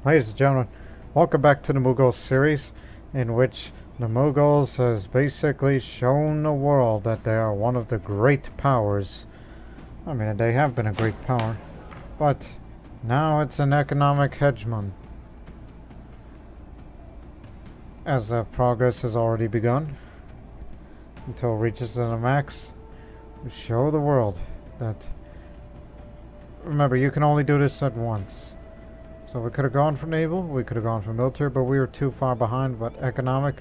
Ladies and gentlemen, welcome back to the Mughal series, in which the Mughals has basically shown the world that they are one of the great powers. I mean, they have been a great power, but now it's an economic hegemon, as the progress has already begun. Until it reaches the max, we show the world that, remember, you can only do this at once. So we could have gone for naval, we could have gone for military, but we were too far behind. But economic,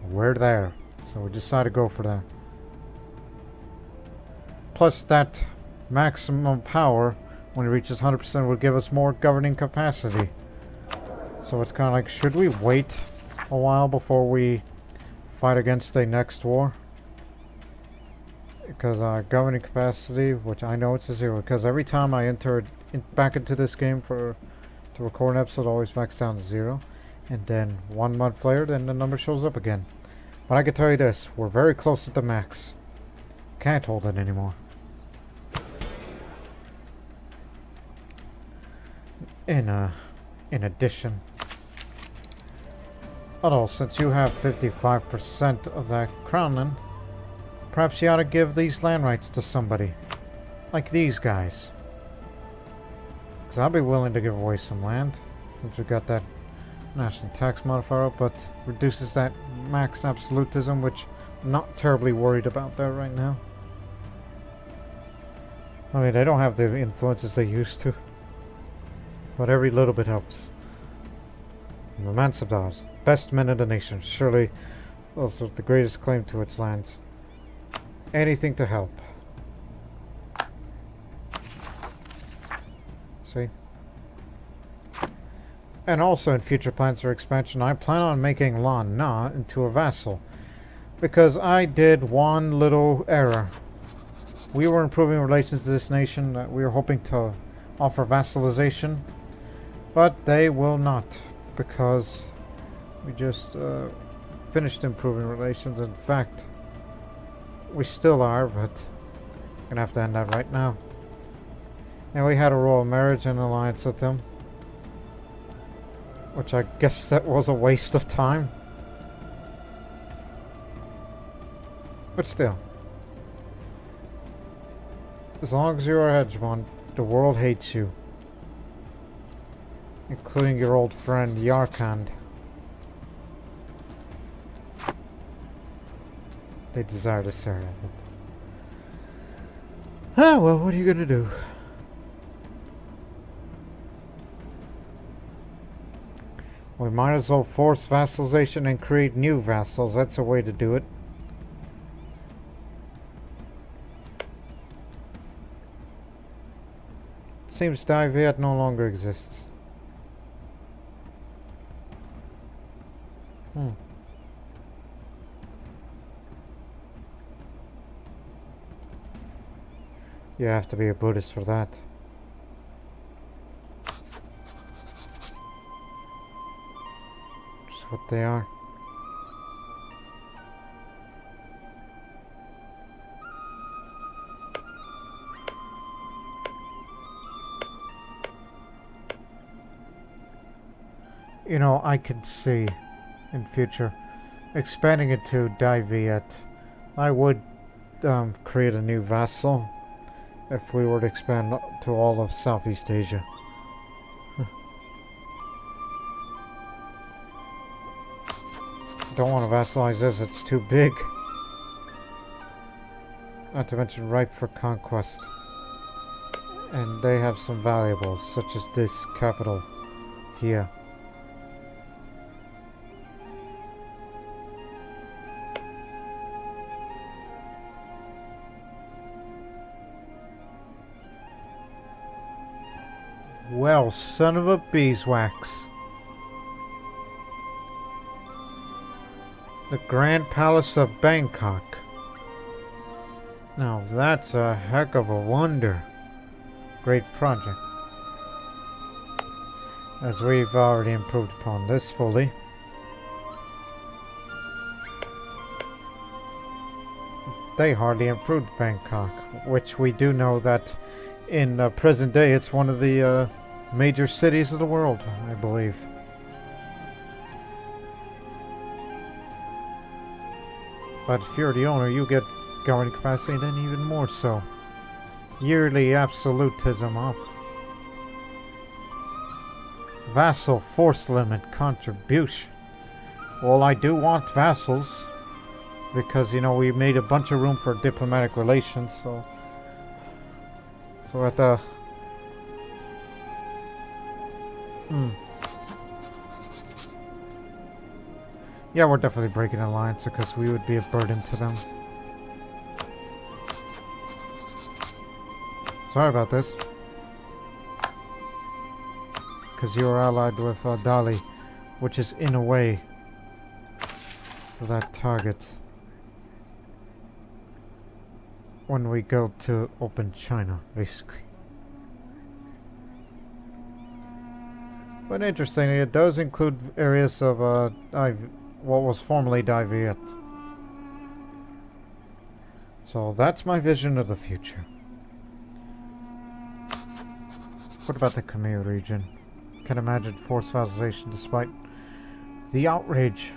we're there. So we decided to go for that. Plus that maximum power, when it reaches 100%, will give us more governing capacity. So it's kind of like, should we wait a while before we fight against a next war? Because our governing capacity, which I know it's a 0, because every time I enter back into this game to record an episode, always max down to 0, and then 1 month later, then the number shows up again. But I can tell you this, we're very close to the max. Can't hold it anymore. In addition, although since you have 55% of that crown, then perhaps you ought to give these land rights to somebody, like these guys. Because I'll be willing to give away some land, since we got that national tax modifier up, but reduces that max absolutism, which I'm not terribly worried about that right now. I mean, they don't have the influences they used to, but every little bit helps. The Mansabdars, best men in the nation, surely those with the greatest claim to its lands. Anything to help. See? And also in future plans for expansion, I plan on making Lan Na into a vassal. Because I did one little error. We were improving relations to this nation that we were hoping to offer vassalization. But they will not. Because we just finished improving relations. In fact, we still are, but we're gonna have to end that right now. And we had a royal marriage and alliance with them, which I guess that was a waste of time. But still, as long as you're a hegemon, the world hates you, including your old friend Yarkand. They desire to serve it. Ah, well, what are you gonna do? We might as well force vassalization and create new vassals. That's a way to do it. Seems Daiviet no longer exists. You have to be a Buddhist for that. Just what they are. You know, I could see in future expanding it to Daiviet. I would create a new vassal if we were to expand to all of Southeast Asia. Don't want to vassalize this, it's too big. Not to mention ripe for conquest. And they have some valuables, such as this capital here. Well, son of a beeswax. The Grand Palace of Bangkok. Now that's a heck of a wonder. Great project. As we've already improved upon this fully. They hardly improved Bangkok, which we do know that in present day it's one of the major cities of the world, I believe. But if you're the owner, you get governing capacity, and then even more so. Yearly absolutism up. Vassal force limit contribution. Well, I do want vassals because, you know, we made a bunch of room for diplomatic relations, so at the yeah, we're definitely breaking alliance because we would be a burden to them. Sorry about this. Because you're allied with Dali, which is in a way for that target when we go to open China, basically. But interestingly, it does include areas of what was formerly Dai Viet. So that's my vision of the future. What about the Khmer region? Can't imagine forced vassalization despite the outrage.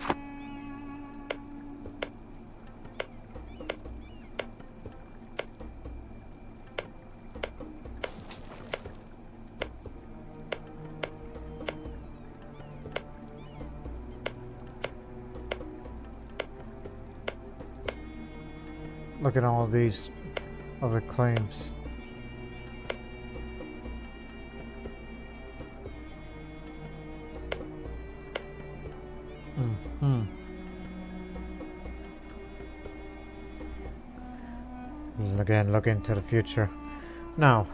Look at all of these other claims. Again, look into the future. Now,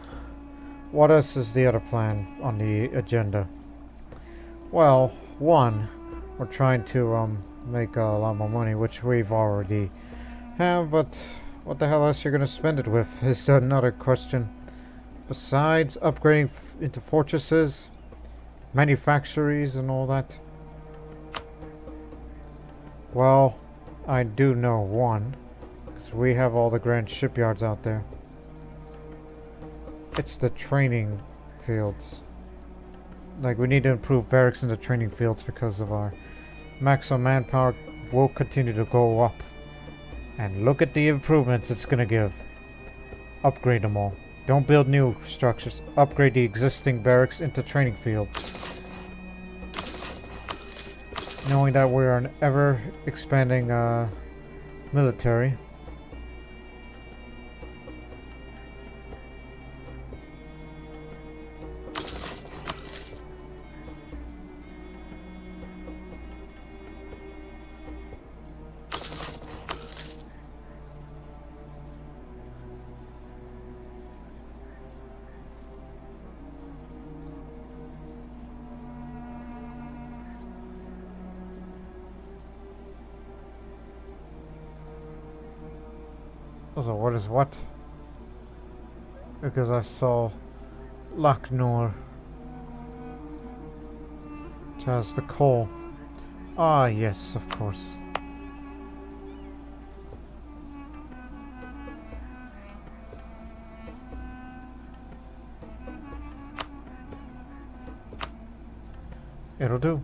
what else is the other plan on the agenda? Well, one, we're trying to make a lot more money, which we've already have, but what the hell else you're gonna spend it with is another question. Besides upgrading into fortresses, manufactories and all that. Well, I do know one, because we have all the grand shipyards out there. It's the training fields. Like, we need to improve barracks in the training fields because of our maximum manpower will continue to go up. And look at the improvements it's gonna give. Upgrade them all. Don't build new structures. Upgrade the existing barracks into training fields. Knowing that we're an ever expanding military. Also, what is what? Because I saw Lucknow, which has the coal. Ah, yes, of course. It'll do.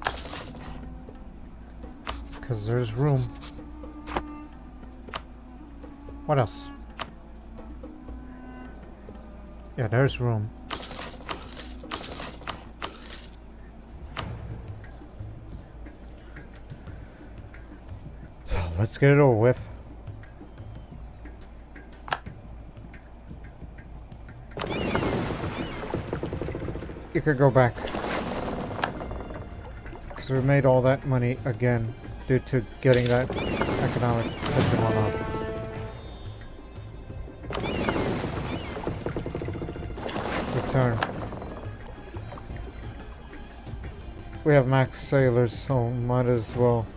Because there's room. What else? Yeah, there's room. So let's get it over with. You could go back. Because we made all that money again due to getting that economic hegemon up. Return. We have max sailors, so might as well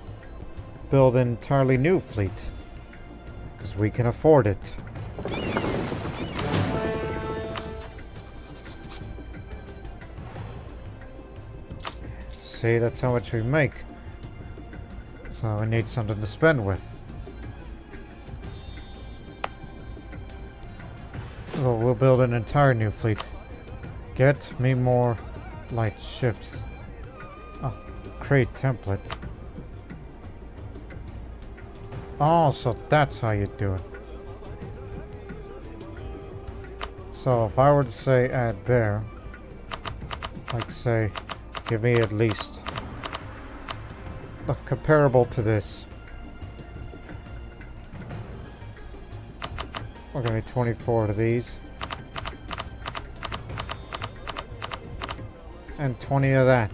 build an entirely new fleet. Because we can afford it. See, that's how much we make. So we need something to spend with. So we'll build an entire new fleet. Get me more light ships. Oh, create template. Oh, so that's how you do it. So if I were to say add there, like say, give me at least comparable to this. We're gonna be 24 of these. And 20 of that.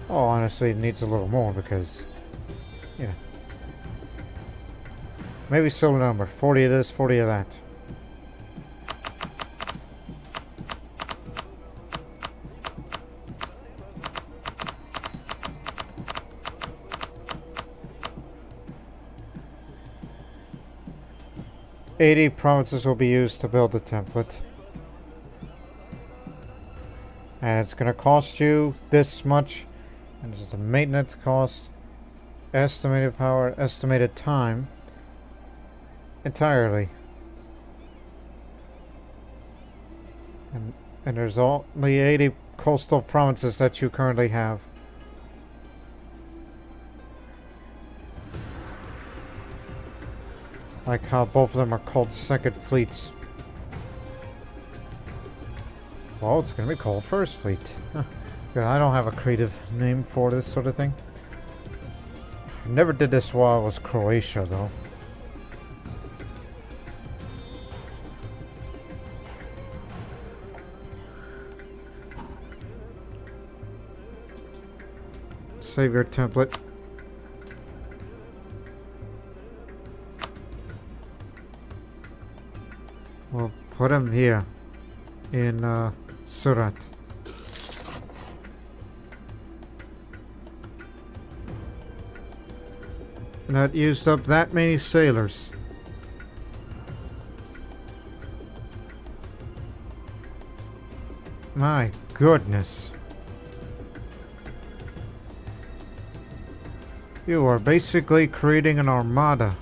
Oh, honestly, it needs a little more because, yeah. Maybe similar number. 40 of this, 40 of that. $80 provinces will be used to build the template. And it's going to cost you this much. And it's a maintenance cost, estimated power, estimated time, entirely. And there's only 80 coastal provinces that you currently have. Like how both of them are called second fleets. Well, it's going to be called first fleet. Huh. I don't have a creative name for this sort of thing. I never did this while I was Croatia, though. Save your template. We'll put him here in Surat. And that used up that many sailors. My goodness. You are basically creating an armada,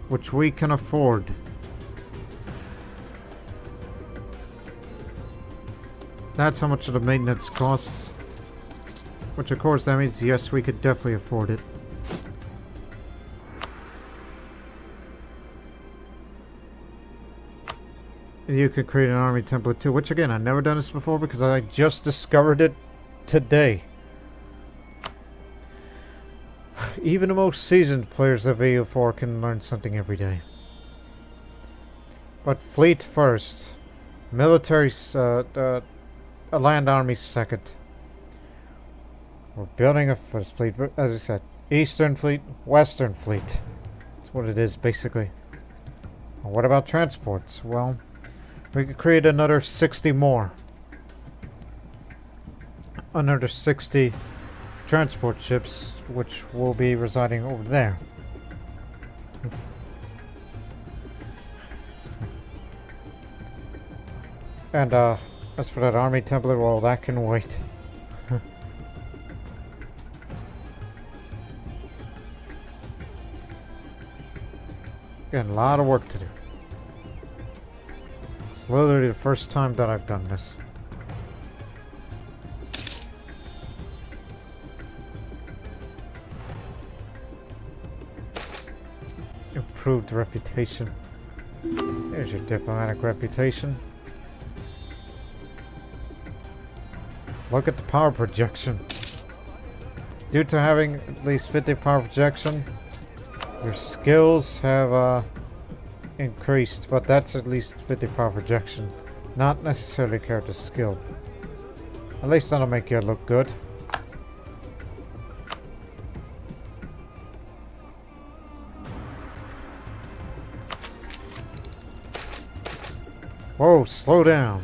which we can afford. That's how much of the maintenance costs. Which of course that means yes, we could definitely afford it. You could create an army template too, which again, I've never done this before because I just discovered it today. Even the most seasoned players of AO4 can learn something every day. But fleet first. Military, a land army second. We're building a first fleet, but as I said, Eastern Fleet, Western Fleet. That's what it is, basically. And what about transports? Well, we could create another 60 more. Another 60 transport ships, which will be residing over there. And as for that army template, well, that can wait. Again, a lot of work to do. Literally the first time that I've done this. Improved reputation. There's your diplomatic reputation. Look at the power projection. Due to having at least 50 power projection, your skills have increased, but that's at least 50 power projection. Not necessarily character skill. At least that'll make you look good. Whoa, slow down.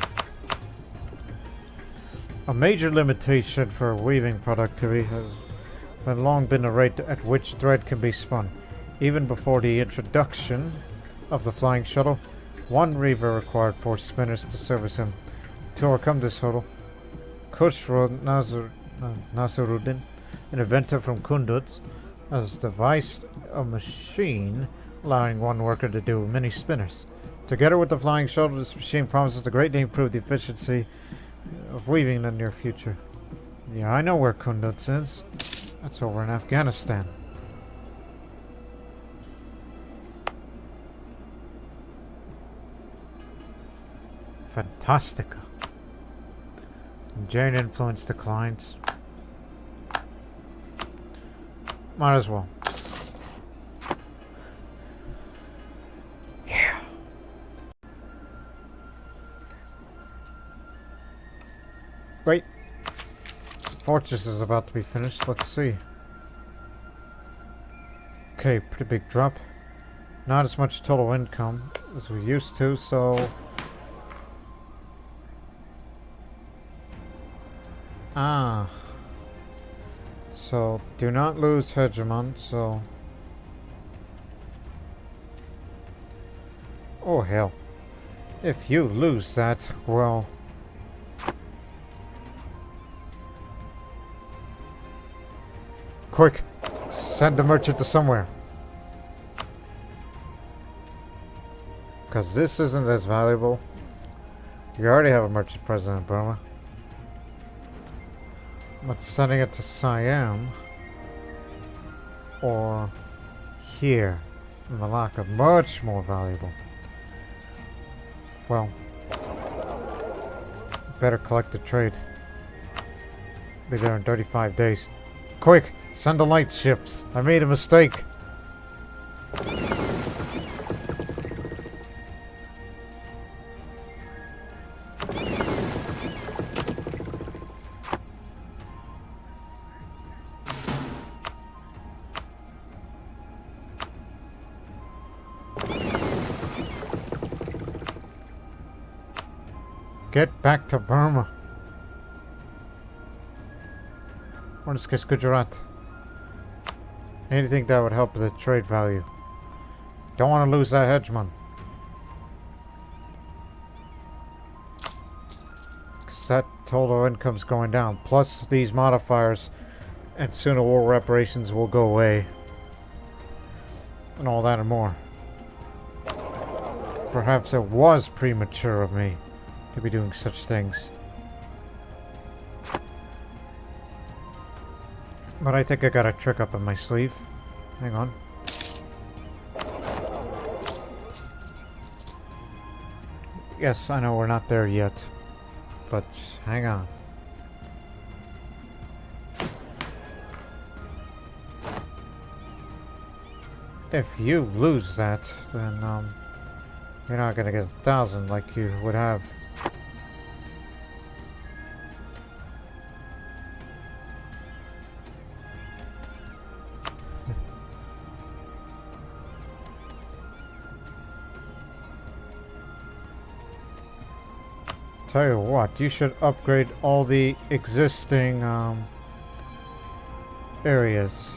A major limitation for weaving productivity has long been the rate at which thread can be spun. Even before the introduction of the flying shuttle, one reaver required 4 spinners to service him. To overcome this hurdle, Khusro Nasiruddin, an inventor from Kunduz, has devised a machine allowing one worker to do many spinners. Together with the flying shuttle, this machine promises to greatly improve the efficiency of leaving in the near future. Yeah, I know where Kunduz is. That's over in Afghanistan. Fantastica. Jain influence declines. Might as well. Yeah. Wait. Fortress is about to be finished. Let's see. Okay, pretty big drop. Not as much total income as we used to, so... Ah. So, do not lose Hegemon, so... Oh, hell. If you lose that, well... Quick! Send the merchant to somewhere. Because this isn't as valuable. You already have a merchant present in Burma. But sending it to Siam... or... here... in Malacca, much more valuable. Well... better collect the trade. Be there in 35 days. Quick! Send the light ships. I made a mistake. Get back to Burma. Or is Gujarat? Anything that would help the trade value. Don't want to lose that hegemon. Because that total income's going down. Plus these modifiers. And sooner war reparations will go away. And all that and more. Perhaps it was premature of me to be doing such things. But I think I got a trick up in my sleeve. Hang on. Yes, I know we're not there yet. But hang on. If you lose that, then you're not gonna get 1,000 like you would have. Tell you what, you should upgrade all the existing areas.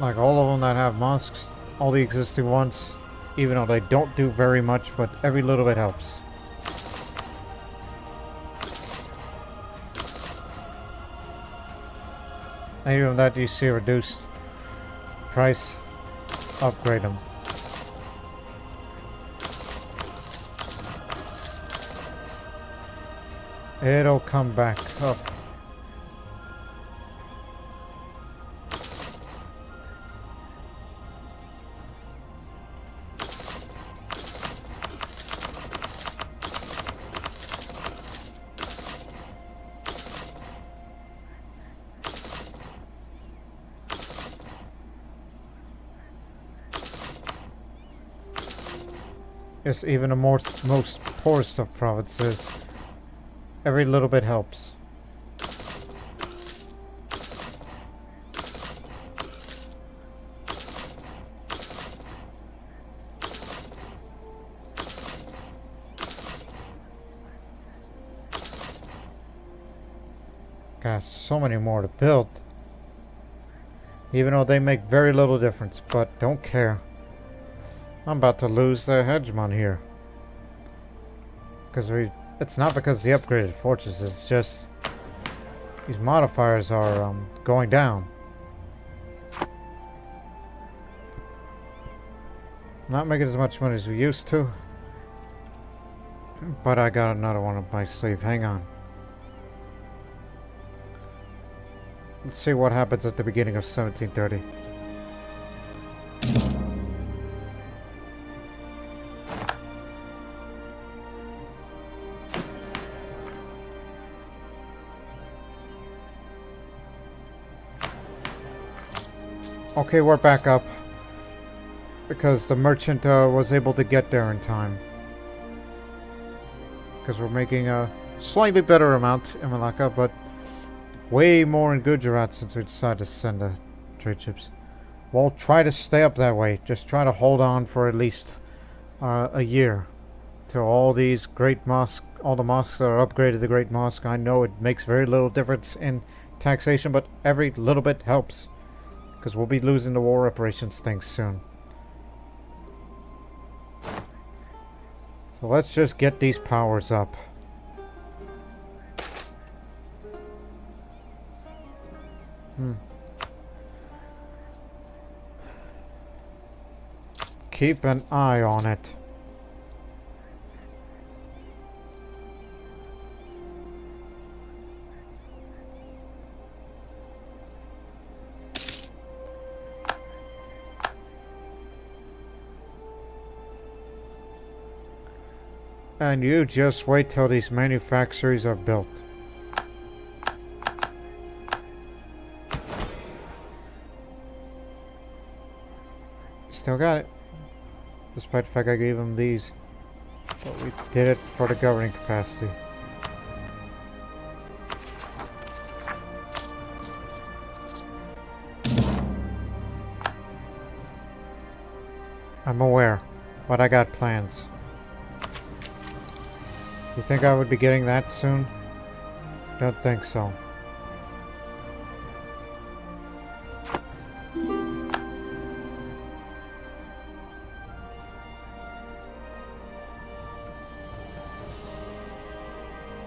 Like all of them that have mosques, all the existing ones, even though they don't do very much, but every little bit helps. And even that you see reduced price, upgrade them. It'll come back up. Yes, even the most poorest of provinces. Every little bit helps. Got so many more to build. Even though they make very little difference, but don't care. I'm about to lose the hegemon here. Because it's not because the upgraded fortress, it's just these modifiers are going down. Not making as much money as we used to. But I got another one of my slave. Hang on. Let's see what happens at the beginning of 1730. Okay, we're back up. Because the merchant was able to get there in time. Because we're making a slightly better amount in Malacca, but way more in Gujarat since we decided to send the trade ships. We'll try to stay up that way. Just try to hold on for at least a year. Till all these great mosques, all the mosques that are upgraded to the Great Mosque. I know it makes very little difference in taxation, but every little bit helps. Because we'll be losing the war reparations thing soon. So let's just get these powers up. Keep an eye on it. And you just wait till these manufactories are built. Still got it. Despite the fact I gave them these. But we did it for the governing capacity. I'm aware, but I got plans. You think I would be getting that soon? Don't think so.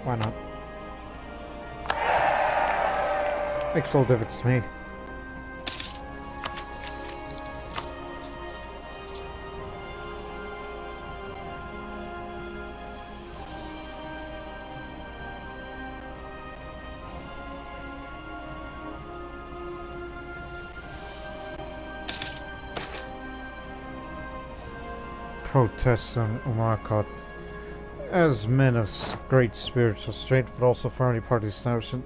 Why not? Makes all difference to me. Protests on Umarkot. As men of great spiritual strength, but also firmly part of the establishment,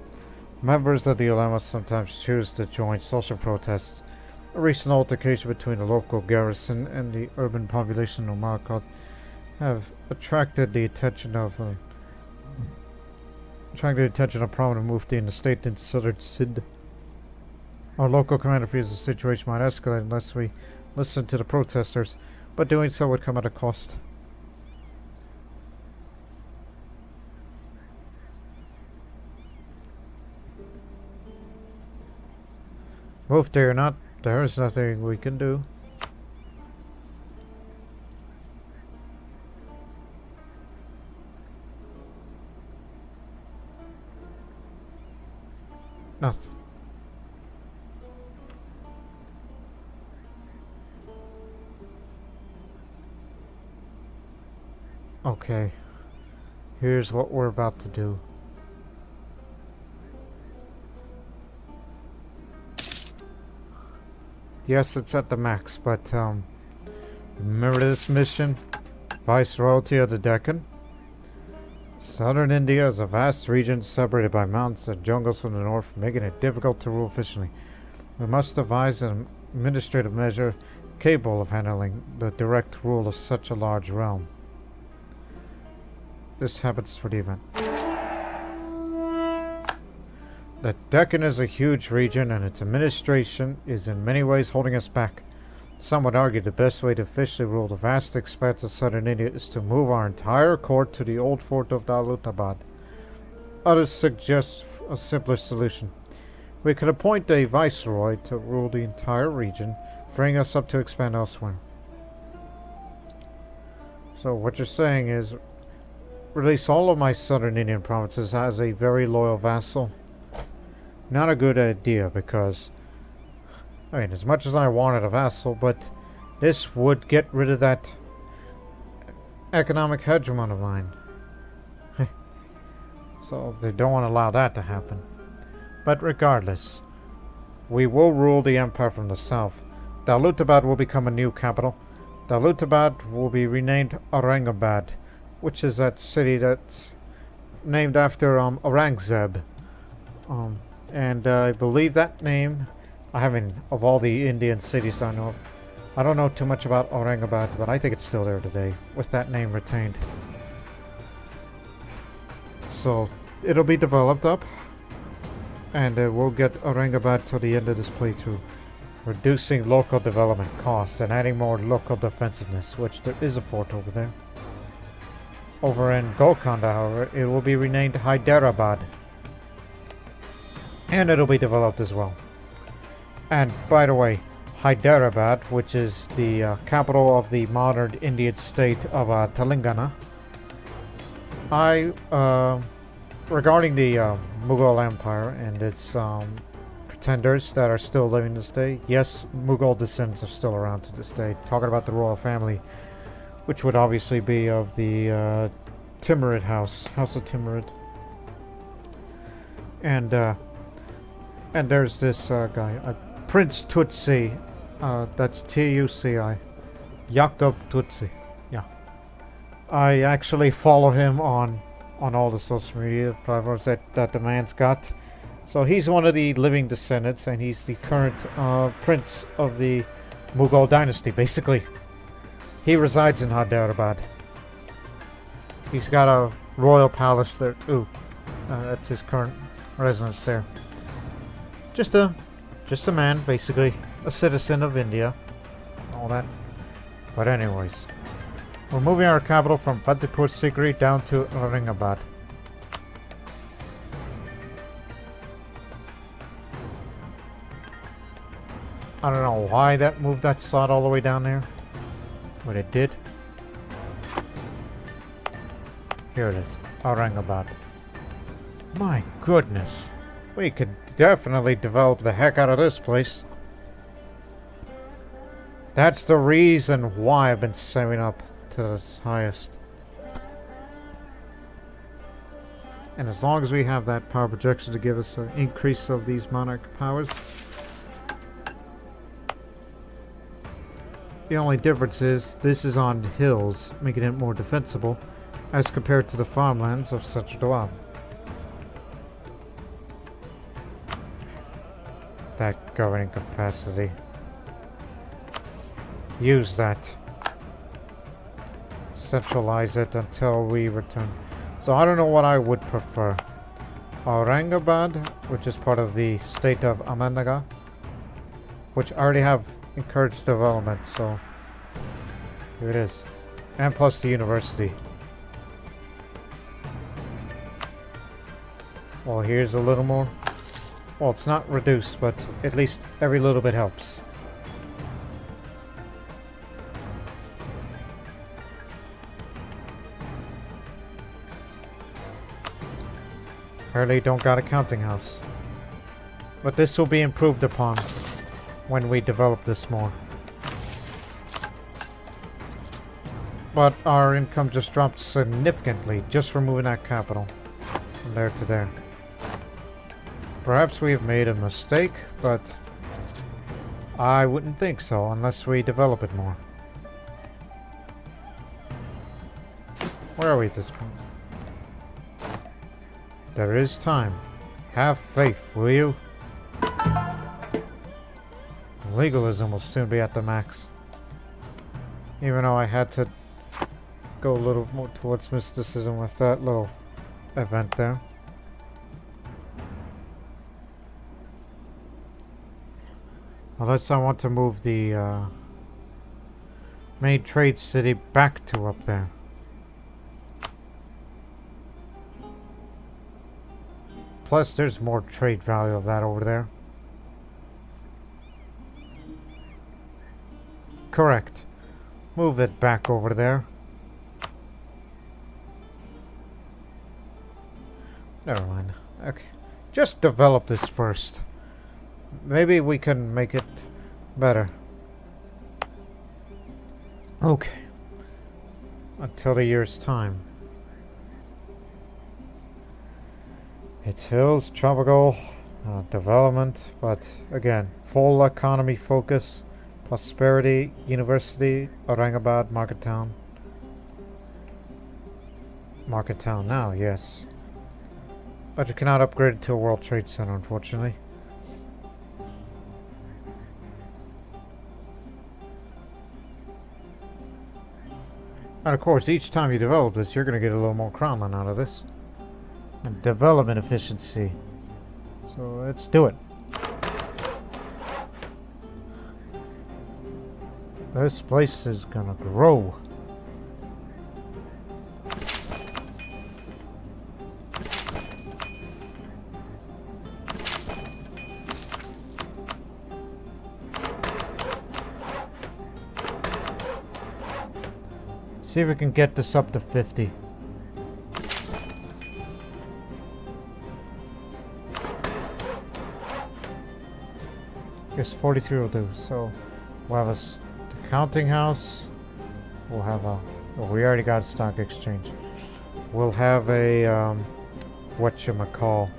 members of the ulama sometimes choose to join social protests. A recent altercation between the local garrison and the urban population of Umarkot have attracted the attention of prominent mufti in the state in southern Sindh. Our local commander fears the situation might escalate unless we listen to the protesters, but doing so would come at a cost. Mufti or not, there is nothing we can do. Nothing. Okay. Here's what we're about to do. Yes, it's at the max, but remember this mission? Viceroyalty of the Deccan? Southern India is a vast region separated by mountains and jungles from the north, making it difficult to rule efficiently. We must devise an administrative measure capable of handling the direct rule of such a large realm. This happens for the event. The Deccan is a huge region, and its administration is in many ways holding us back. Some would argue the best way to officially rule the vast expanse of southern India is to move our entire court to the old fort of Dalutabad. Others suggest a simpler solution. We could appoint a viceroy to rule the entire region, freeing us up to expand elsewhere. So what you're saying is, release all of my southern Indian provinces as a very loyal vassal. Not a good idea, because I mean, as much as I wanted a vassal, but this would get rid of that economic hegemon of mine. So they don't want to allow that to happen. But regardless, we will rule the empire from the south. Dalutabad will become a new capital. Dalutabad will be renamed Aurangabad, which is that city that's named after Aurangzeb. And I believe that name, of all the Indian cities I know of, I don't know too much about Aurangabad, but I think it's still there today, with that name retained. So it'll be developed up, and we'll get Aurangabad till the end of this playthrough, reducing local development cost and adding more local defensiveness, which there is a fort over there. Over in Golconda, however, it will be renamed Hyderabad, and it'll be developed as well. And by the way, Hyderabad, which is the capital of the modern Indian state of Telangana, regarding the Mughal Empire and its pretenders that are still living to this day, yes, Mughal Descendants are still around to this day. Talking about the royal family, which would obviously be of the Timurid House of Timurid. And there's this guy, Prince Tutsi, that's Tuci, Jakob Tutsi. Yeah, I actually follow him on all the social media platforms that the man's got. So he's one of the living descendants, and he's the current prince of the Mughal dynasty, basically. He resides in Hyderabad. He's got a royal palace there. Ooh, that's his current residence there. Just a man, basically, a citizen of India, all that. But anyways, we're moving our capital from Fatehpur Sikri down to Aurangabad. I don't know why that moved that slot all the way down there, but it did. Here it is, Aurangabad. My goodness, we could definitely develop the heck out of this place. That's the reason why I've been saving up to the highest. And as long as we have that power projection to give us an increase of these monarch powers, the only difference is this is on hills, making it more defensible as compared to the farmlands of Central Dawab. That governing capacity. Use that. Centralize it until we return. So I don't know what I would prefer. Aurangabad, which is part of the state of Ahmednagar, which already have encouraged development, so here it is. And plus the university. Well, here's a little more. Well, it's not reduced, but at least every little bit helps. Apparently don't got a counting house. But this will be improved upon when we develop this more. But our income just dropped significantly just for moving that capital from there to there. Perhaps we have made a mistake, but I wouldn't think so unless we develop it more. Where are we at this point? There is time. Have faith, will you? Legalism will soon be at the max. Even though I had to go a little more towards mysticism with that little event there. Unless I want to move the main trade city back to up there. Plus there's more trade value of that over there. Correct. Move it back over there. Never mind. Okay. Just develop this first. Maybe we can make it better. Okay. Until the year's time. It's hills, tropical, development, but again, full economy focus, prosperity, university, Aurangabad, market town. Market town now, yes. But you cannot upgrade it to a World Trade Center, unfortunately. And of course, each time you develop this, you're going to get a little more crownland out of this. And development efficiency. So let's do it. This place is going to grow. See if we can get this up to 50. Guess 43 will do. So we'll have a counting house. We'll have a. Oh, we already got a stock exchange. We'll have a whatchamacall.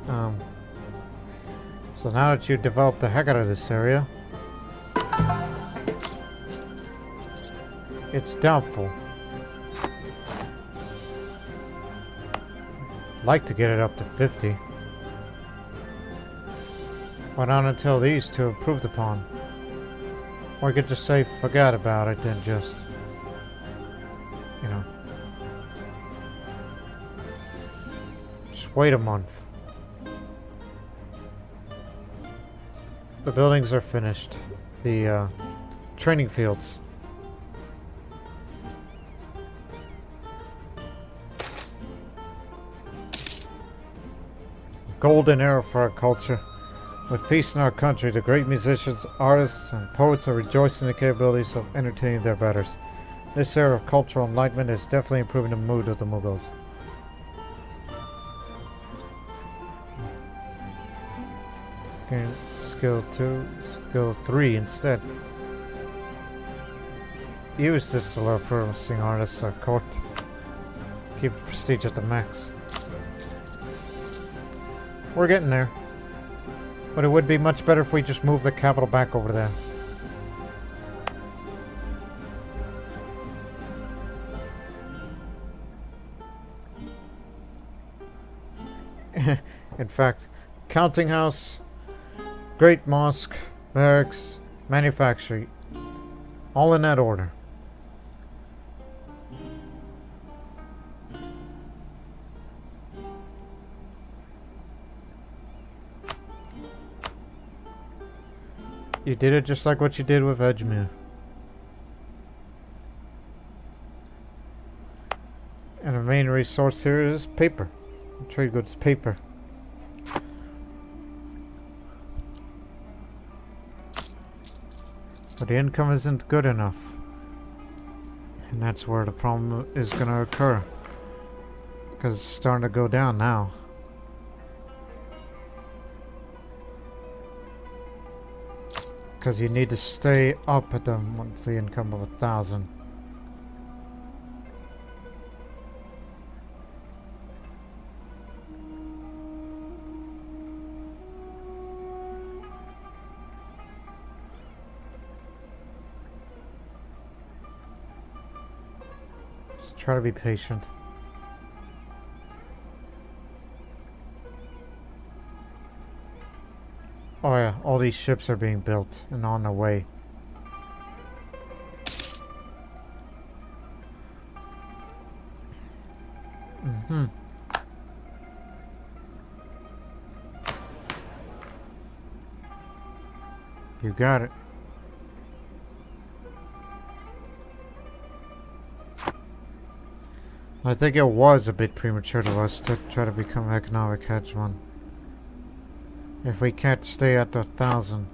So now that you developed the heck out of this area, it's doubtful. Like to get it up to 50. But not until these two are improved upon. Or you could just say forget about it and just, you know, just wait a month. The buildings are finished. The training fields. Golden era for our culture. With peace in our country, the great musicians, artists, and poets are rejoicing in the capabilities of entertaining their betters. This era of cultural enlightenment is definitely improving the mood of the Mughals. Okay, skill 2, skill 3 instead. Use this to lure promising artists at court. Keep prestige at the max. We're getting there. But it would be much better if we just move the capital back over there. In fact, counting house, great mosque, barracks, manufactory, all in that order. You did it just like what you did with Hegemony. And the main resource here is paper. Trade goods, paper. But the income isn't good enough. And that's where the problem is going to occur. Because it's starting to go down now. Because you need to stay up at the monthly income of 1,000. Just try to be patient. Oh yeah, all these ships are being built and on their way. Mm-hmm. You got it. I think it was a bit premature of us to try to become economic hegemon. If we can't stay at the 1,000.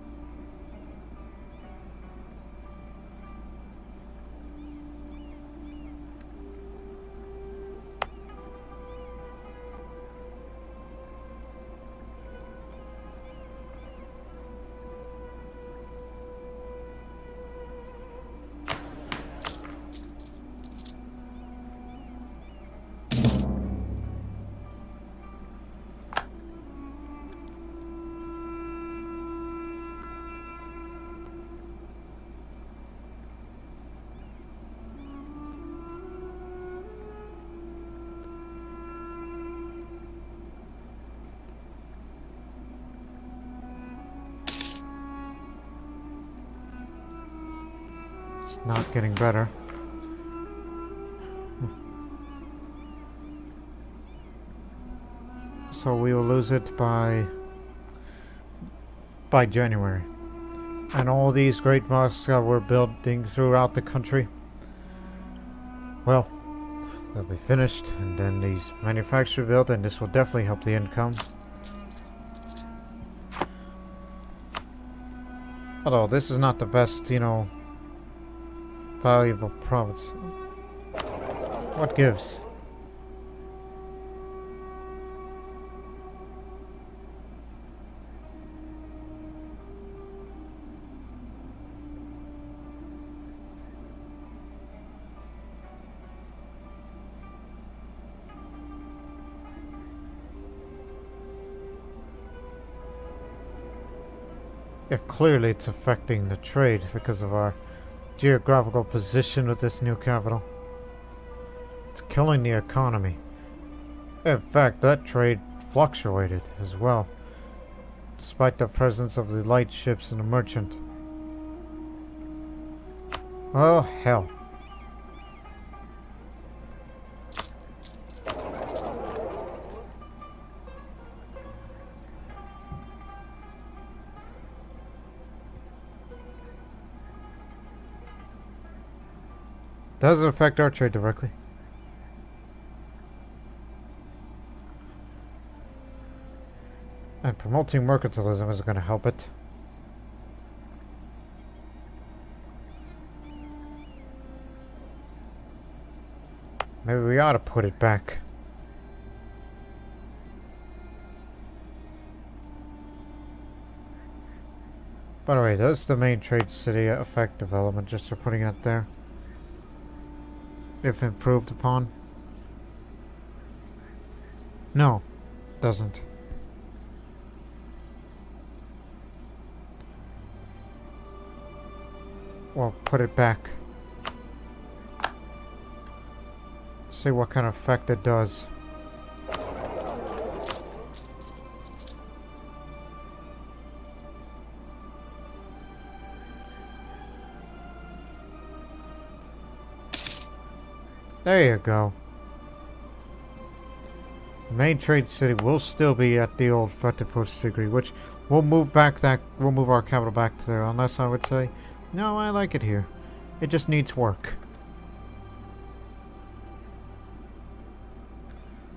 It's not getting better. So we will lose it by January. And all these great mosques that we're building throughout the country, well, they'll be finished, and then these manufacturers built, and this will definitely help the income. Although this is not the best, you know, valuable province. What gives? Yeah, clearly it's affecting the trade because of our geographical position with this new capital. It's killing the economy. In fact, that trade fluctuated as well, despite the presence of the light ships and the merchant. Oh, hell. Doesn't affect our trade directly. And promoting mercantilism isn't going to help it. Maybe we ought to put it back. By the way, does the main trade city affect development just for putting it there? If improved upon? No, doesn't. Well, put it back. See what kind of effect it does. There you go. The main trade city will still be at the old Fatipus degree, which we'll move our capital back to there, unless I would say, no, I like it here. It just needs work.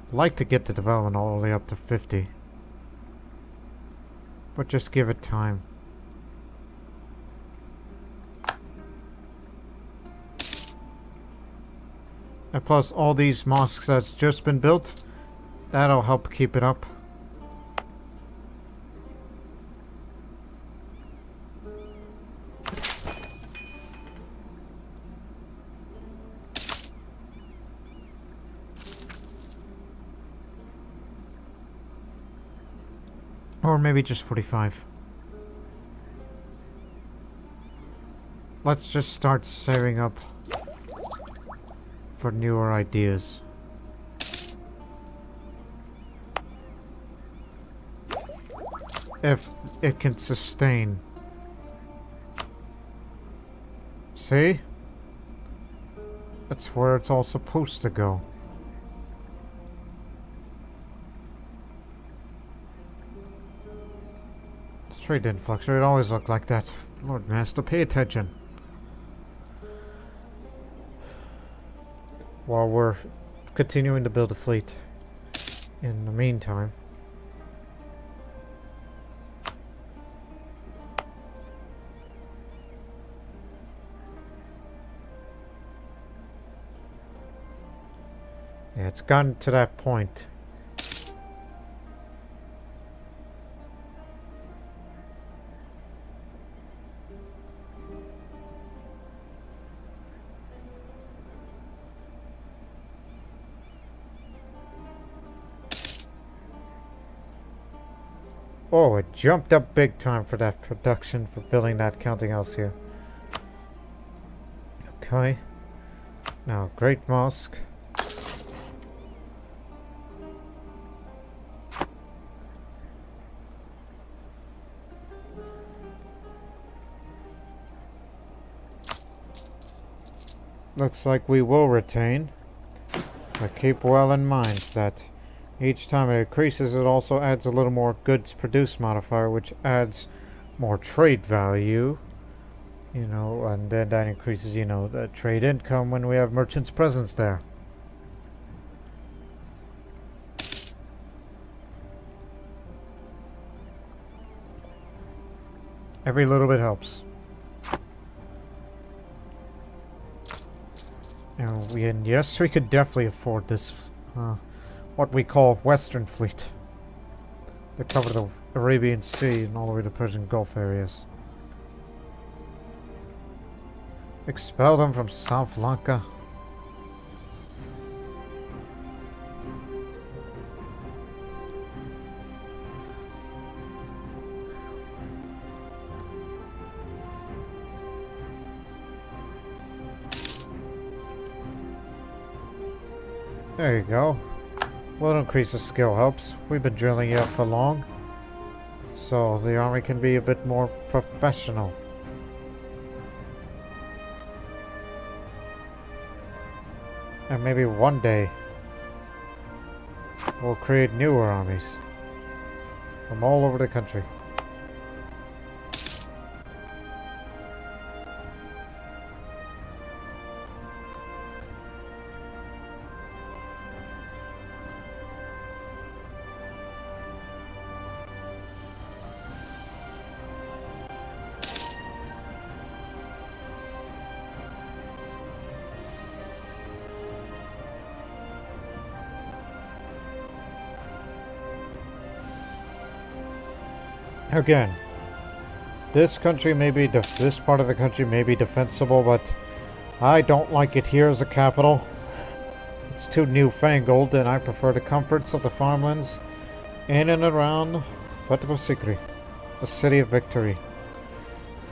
I'd like to get the development all the way up to 50. But just give it time. And plus all these mosques that's just been built, that'll help keep it up. Or maybe just 45. Let's just start saving up for newer ideas. If it can sustain. See? That's where it's all supposed to go. This trade didn't fluctuate. It always looked like that. Lord Master, pay attention. While we're continuing to build a fleet. In the meantime. Yeah, it's gotten to that point. Oh, it jumped up big time for that production, for building that counting house here. Okay. Now, Great Mosque. looks like we will retain. But keep well in mind that each time it increases, it also adds a little more goods produced modifier, which adds more trade value. You know, and then that increases, you know, the trade income when we have merchants' presence there. Every little bit helps. And yes, we could definitely afford this, what we call Western Fleet. They cover the Arabian Sea and all the way to Persian Gulf areas. Expel them from South Lanka. There you go. Little increase of skill helps. We've been drilling you up for long, so the army can be a bit more professional. And maybe one day we'll create newer armies from all over the country. Again, this country may be this part of the country may be defensible, but I don't like it here as a capital. It's too newfangled, and I prefer the comforts of the farmlands in and around Fateh Sikri, the city of victory.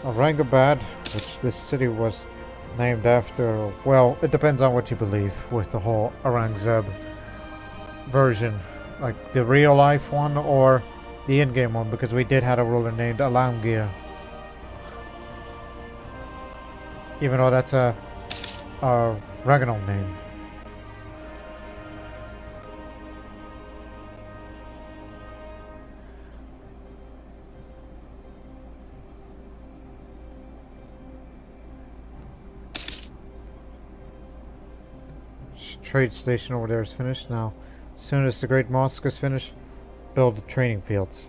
Aurangabad, which this city was named after, well, it depends on what you believe with the whole Aurangzeb version, like the real life one or the in-game one, because we did have a ruler named Alamgir. Even though that's a regional name. Trade station over there is finished now. As soon as the Great Mosque is finished, build the training fields,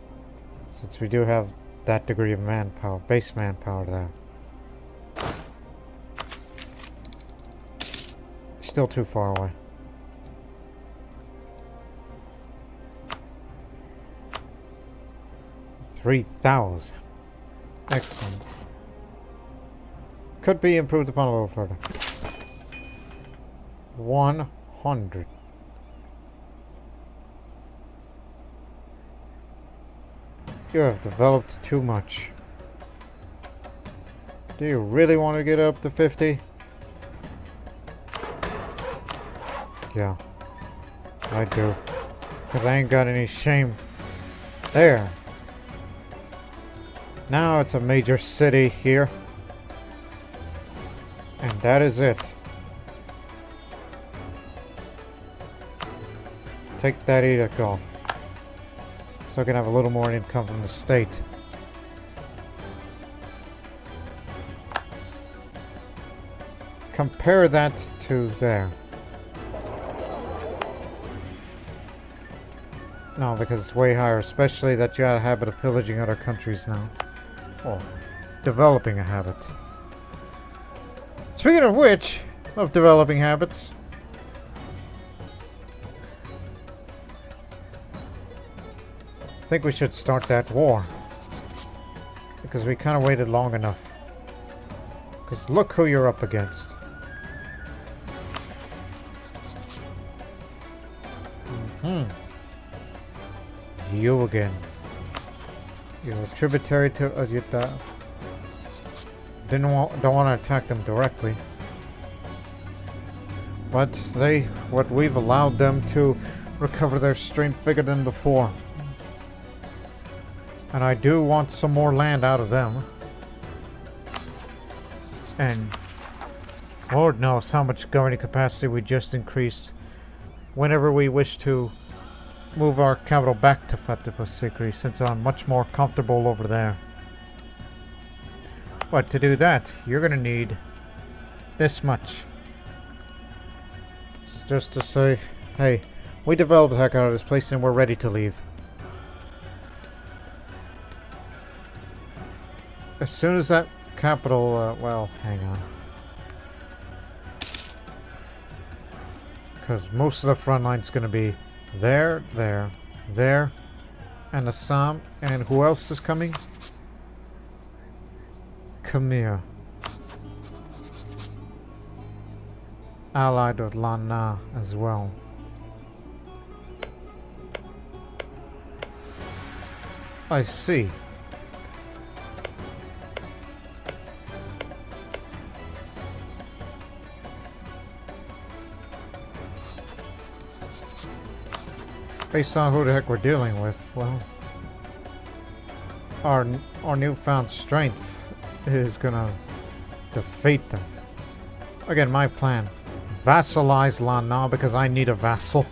since we do have that degree of manpower, base manpower there. Still too far away. $3,000. Excellent. Could be improved upon a little further. 100. You have developed too much. Do you really want to get up to 50? Yeah, I do. Because I ain't got any shame. There. Now it's a major city here. And that is it. Take that edict off, so I can have a little more income from the state. Compare that to there. No, because it's way higher, especially that you have a habit of pillaging other countries now. Or developing a habit. Speaking of which, of developing habits, I think we should start that war. Because we kind of waited long enough. Because look who you're up against. You again. You're a tributary to Ajita. Don't want to attack them directly. But what we've allowed them to recover their strength bigger than before. And I do want some more land out of them. And Lord knows how much governing capacity we just increased whenever we wish to move our capital back to Fatipur Sikri, since I'm much more comfortable over there. But to do that, you're gonna need this much. It's just to say, hey, we developed the heck out of this place and we're ready to leave. As soon as that capital, well, hang on. Because most of the front line's going to be there, there, there, and Assam. And who else is coming? Khmer. Allied with Lan Na as well. I see. Based on who the heck we're dealing with, well, our newfound strength is gonna defeat them. Again, my plan: vassalize Lan Na because I need a vassal.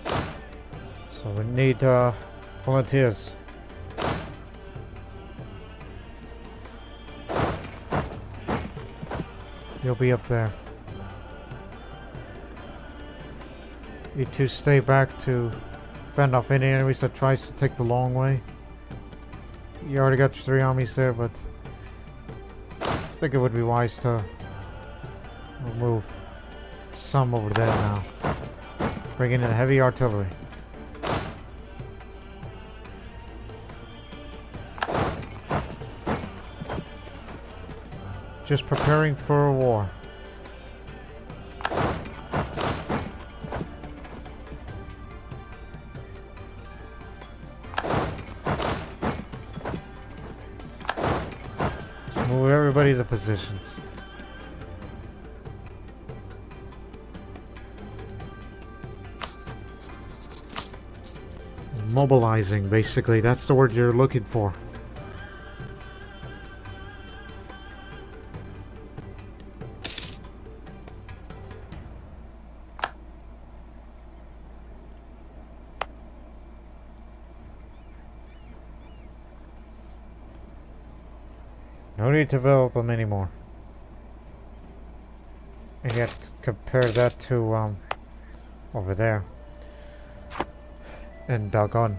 So we need volunteers. You'll be up there. You two stay back to fend off any enemies that tries to take the long way. You already got your 3 armies there, but I think it would be wise to move some over there now. Bring in the heavy artillery. Just preparing for a war. Move everybody to positions. Mobilizing, basically. That's the word you're looking for. No need to develop them anymore. And yet compare that to over there. And doggone.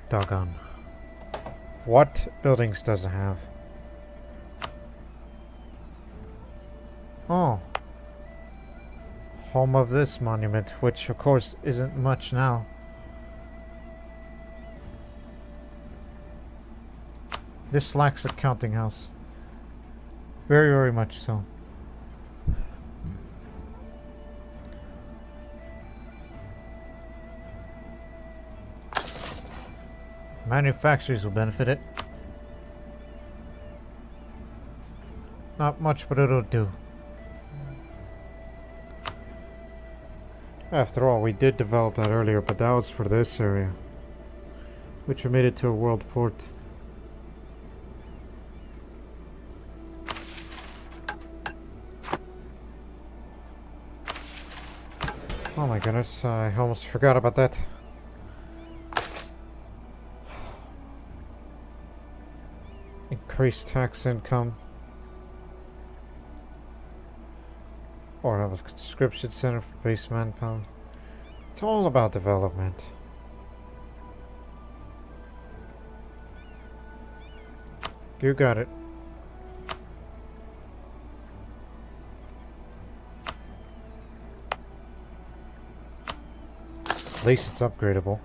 Doggone. What buildings does it have? Oh. Home of this monument, which of course isn't much now. This lacks a counting house. Very, very much so. Manufacturers will benefit it. Not much, but it'll do. After all, we did develop that earlier, but that was for this area, which we made it to a world port. Oh my goodness, I almost forgot about that. Increased tax income. Or have a conscription center for base manpower. It's all about development. You got it. At least it's upgradable.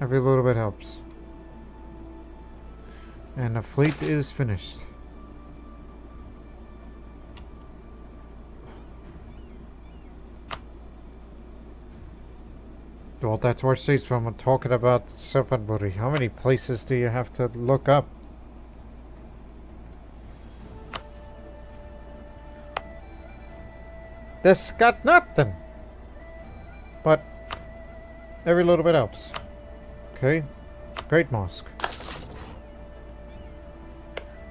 Every little bit helps. And the fleet is finished. Well, that's where she's from. I'm talking about Serpentbury. How many places do you have to look up? This got nothing. But every little bit helps. Okay. Great mosque.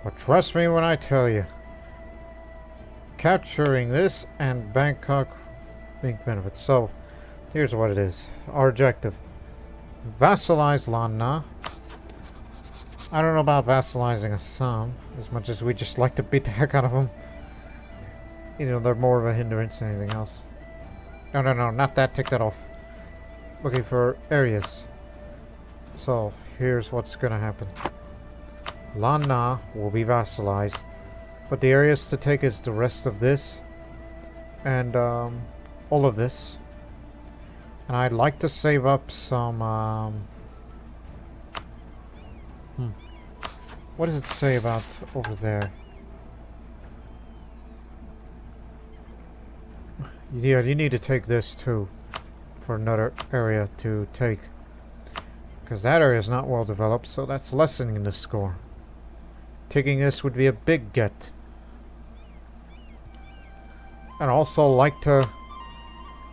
But trust me when I tell you, capturing this and Bangkok being benefits. So, here's what it is. Our objective. Vassalize Lan Na. I don't know about vassalizing Assam, as much as we just like to beat the heck out of them. You know, they're more of a hindrance than anything else. No, not that. Take that off. Looking for areas. So, here's what's gonna happen. Lan Na will be vassalized, but the areas to take is the rest of this and all of this. And I'd like to save up some what does it say about over there? Yeah, you need to take this too for another area to take, because that area is not well developed, so that's lessening the score. Taking this would be a big get. And also like to,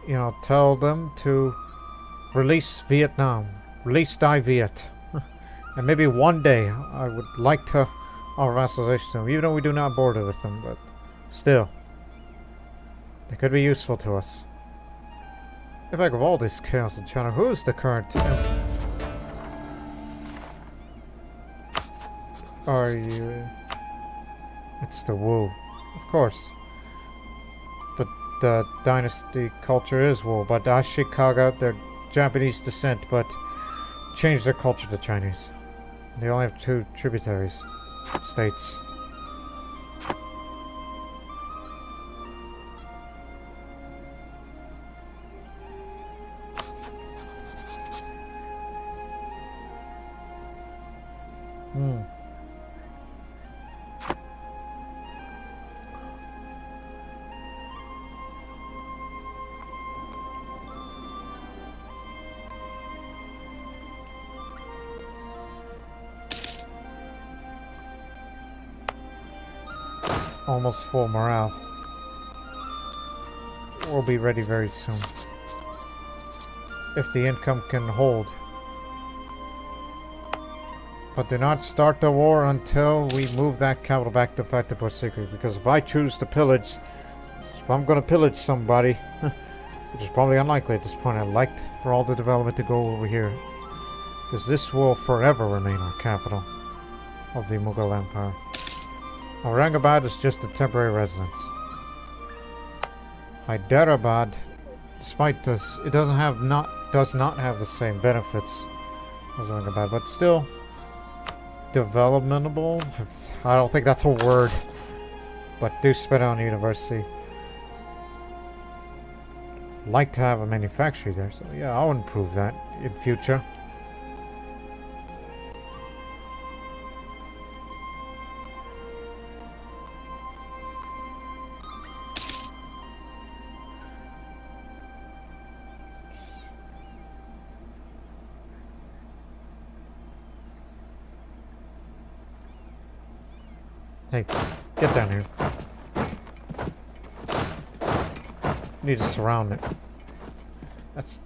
you know, tell them to release Vietnam, release Dai Viet. And maybe one day I would like to offer vassalization to them, even though we do not border with them, but still, they could be useful to us. In fact, of all this chaos in China, who's the current? Are you? It's the Wu, of course. But the dynasty culture is Wu, but Ashikaga, they're Japanese descent, but changed their culture to Chinese. They only have 2 tributaries states. Almost full morale. We'll be ready very soon. If the income can hold. But do not start the war until we move that capital back to Fatehpur Sikri, because if I choose to pillage, if I'm going to pillage somebody, which is probably unlikely at this point, I'd like for all the development to go over here, because this will forever remain our capital of the Mughal Empire. Aurangabad is just a temporary residence. Hyderabad, despite this, it does not have the same benefits as Aurangabad, but still developmentable. I don't think that's a word, but do spend on university. Like to have a manufacturer there, so yeah, I'll improve that in future. Hey, get down here. Need to surround it.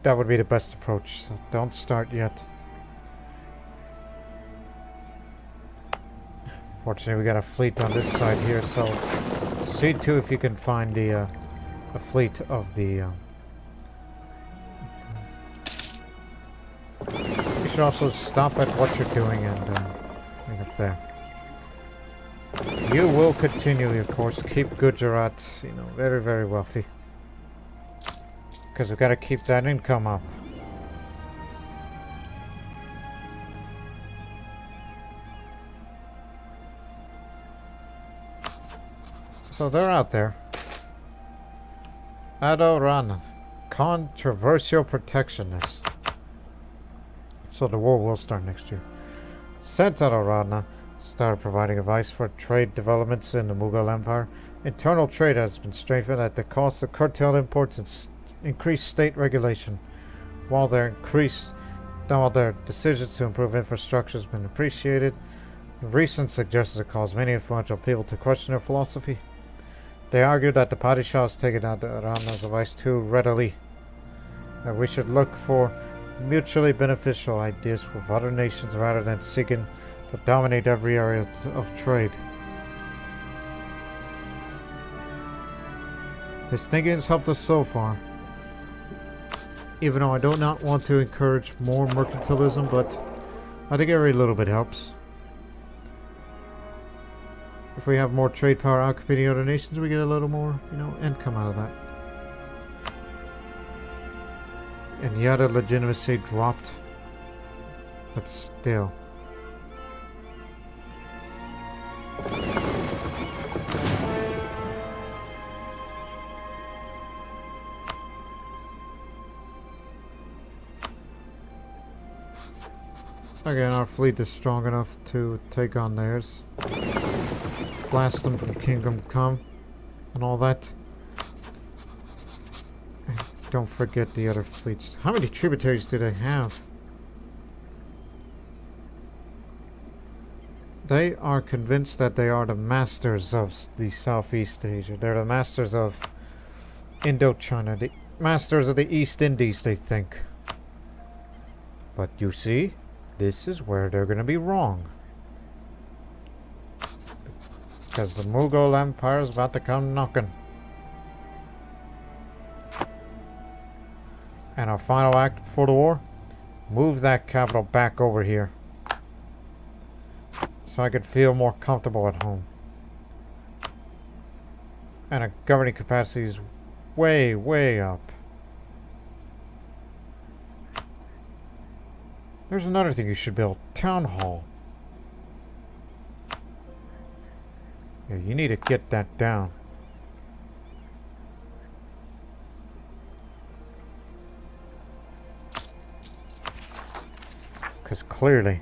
That would be the best approach, so don't start yet. Fortunately, we got a fleet on this side here, so see to if you can find the fleet of the... You should also stop at what you're doing and bring up there. You will continue, of course, keep Gujarat, you know, very, very wealthy. Because we've got to keep that income up. So they're out there. Adorana, controversial protectionist. So the war will start next year. Since Adorana started providing advice for trade developments in the Mughal Empire, internal trade has been strengthened at the cost of curtailed imports and increased state regulation. While their decisions to improve infrastructure has been appreciated, recent suggestions have caused many influential people to question their philosophy. They argue that the Padishah has taken out the Rana's advice too readily, that we should look for mutually beneficial ideas with other nations rather than seeking to dominate every area of trade. His thinking has helped us so far. Even though I do not want to encourage more mercantilism, but I think every little bit helps. If we have more trade power outcompeting other nations, we get a little more, income out of that. And yet, legitimacy dropped. But still. Again, our fleet is strong enough to take on theirs. Blast them from Kingdom Come and all that. And don't forget the other fleets. How many tributaries do they have? They are convinced that they are the masters of the Southeast Asia. They're the masters of Indochina, the masters of the East Indies, they think. But you see, this is where they're going to be wrong. Because the Mughal Empire is about to come knocking. And our final act before the war? Move that capital back over here. So I could feel more comfortable at home. And our governing capacity is way, way up. There's another thing you should build. Town Hall. Yeah, you need to get that down. Because clearly...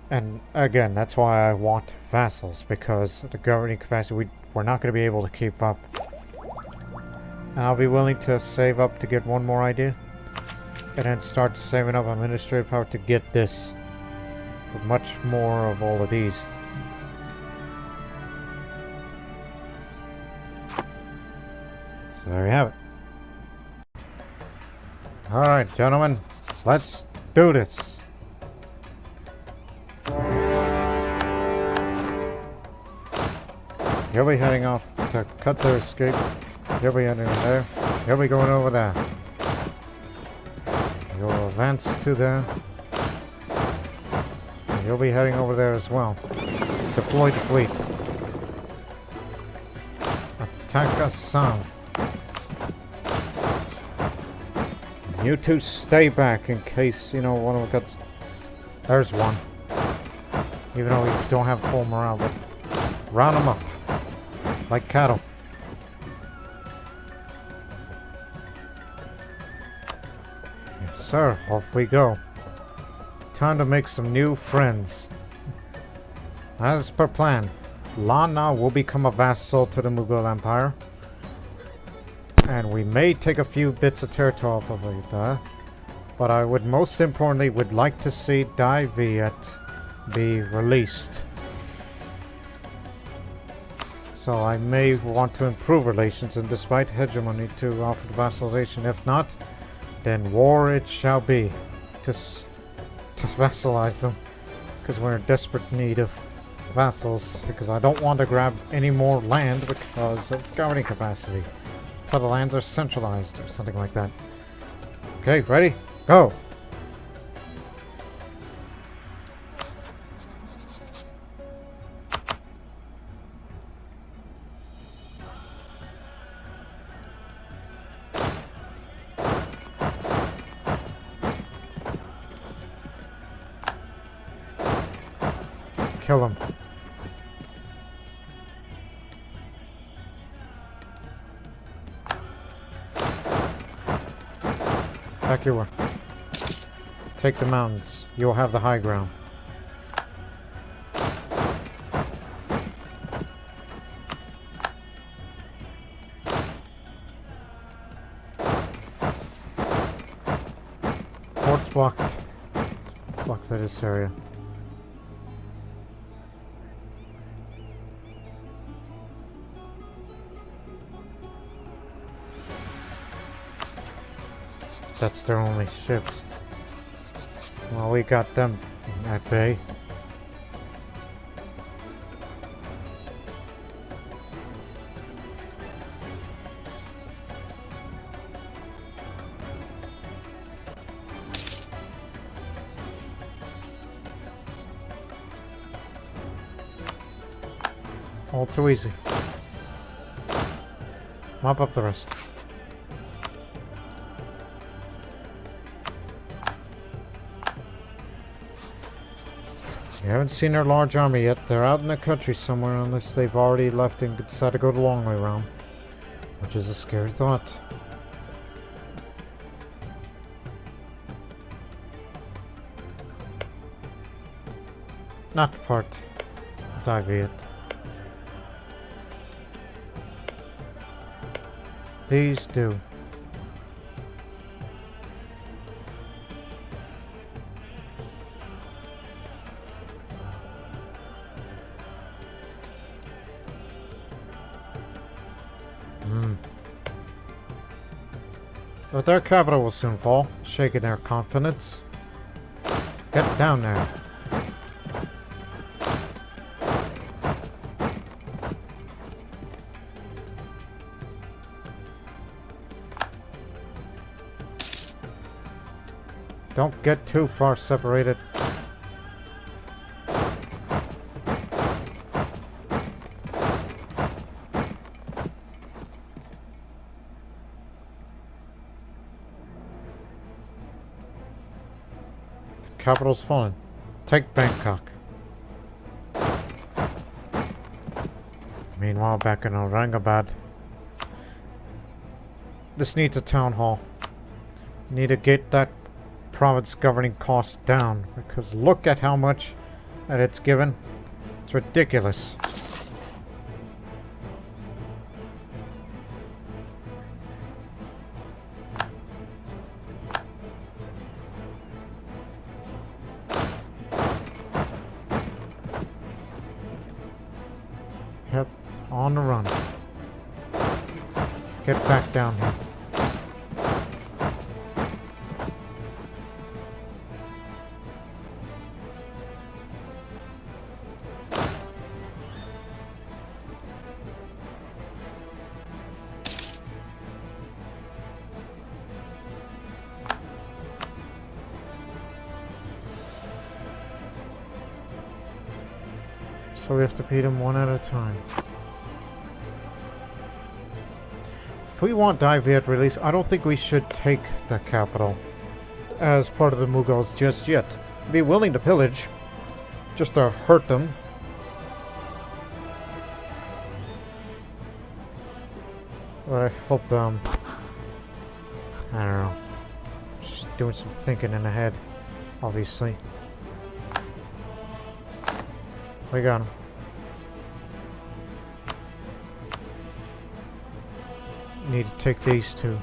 And again, that's why I want vassals. Because the governing capacity, we're not going to be able to keep up. And I'll be willing to save up to get one more idea. And then start saving up administrative power to get this. With much more of all of these. So there you have it. Alright, gentlemen. Let's do this. You'll be heading off to cut their escape. You'll be heading there. You'll be going over there. You'll advance to there. And you'll be heading over there as well. Deploy the fleet. Attack us south. You two stay back in case, one of them gets... There's one. Even though we don't have full morale, but... Round them up. Like cattle. Yes, sir. Off we go. Time to make some new friends. As per plan, Lana will become a vassal to the Mughal Empire. And we may take a few bits of territory off of it, but I would most importantly would like to see Dai Viet be released. So I may want to improve relations and despite hegemony to offer vassalization. If not, then war it shall be to vassalize them. Because we're in desperate need of vassals. Because I don't want to grab any more land because of governing capacity. So the lands are centralized or something like that. Okay, ready? Go! Kill him. Back your way. Take the mountains. You'll have the high ground. Port's blocked. Blocked by this area. That's their only ships. Well, we got them at bay. All too easy. Mop up the rest. You haven't seen their large army yet. They're out in the country somewhere, unless they've already left and decided to go the long way around. Which is a scary thought. Not part. Dive. These do. But their capital will soon fall, shaking their confidence. Get down there. Don't get too far separated. Capital's fallen. Take Bangkok. Meanwhile, back in Aurangabad. This needs a town hall. Need to get that province governing costs down, because look at how much that it's given. It's ridiculous. Yep, on the run. Get back down here. So we have to beat them one at a time. If we want Diviet release, I don't think we should take the capital as part of the Mughals just yet. Be willing to pillage, just to hurt them. But I hope, I don't know. Just doing some thinking in the head, obviously. We got him. Need to take these two.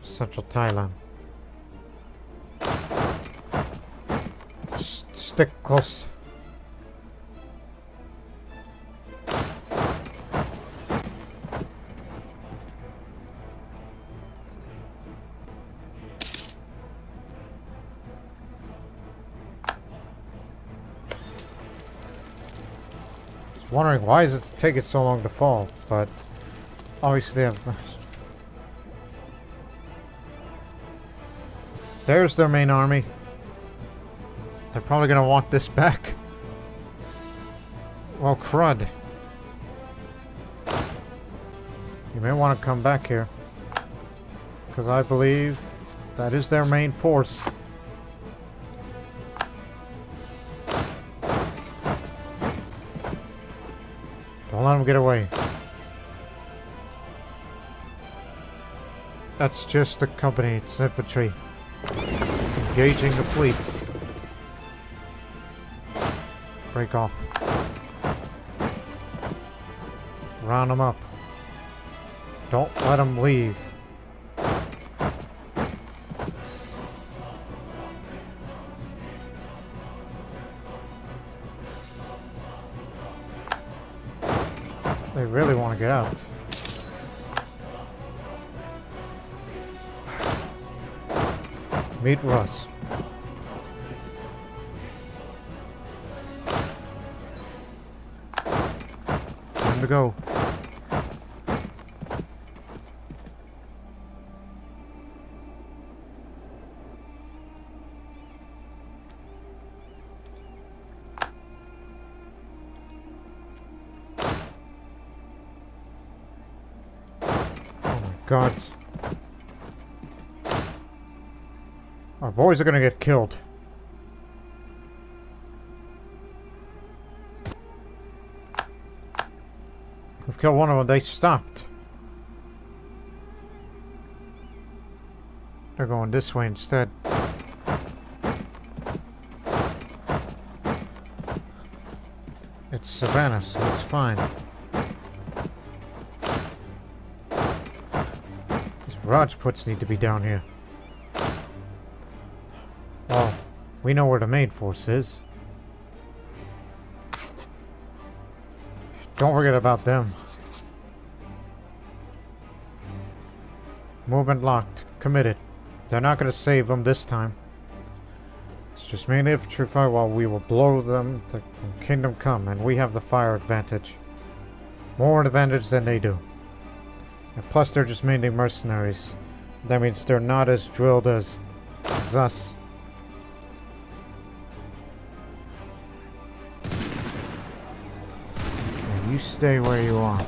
Central Thailand. Stick close. Wondering why is it taking so long to fall, but obviously they have. There's their main army. They're probably gonna want this back. Well, crud. You may want to come back here, because I believe that is their main force. Don't let them get away. That's just the company, it's infantry. Engaging the fleet. Break off. Round them up. Don't let them leave. They really want to get out. Meet Russ. Time to go. God. Our boys are gonna get killed. We've killed one of them. They stopped. They're going this way instead. It's Savannah, so it's fine. Rajputs need to be down here. Well, we know where the main force is. Don't forget about them. Movement locked. Committed. They're not going to save them this time. It's just mainly infantry fire while we will blow them to Kingdom Come, and we have the fire advantage. More advantage than they do. And plus they're just mainly mercenaries. That means they're not as drilled as us. And you stay where you are.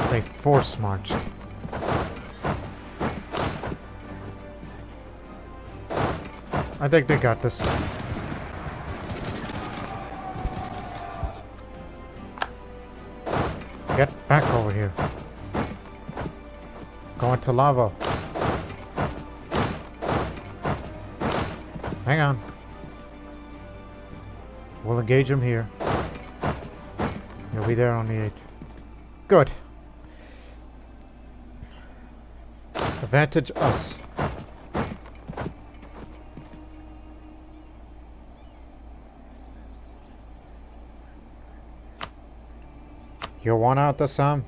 They force marched. I think they got this. Get back over here. Go into lava. Hang on. We'll engage him here. He'll be there on the 8th. Good. Advantage us. You want out the Sam?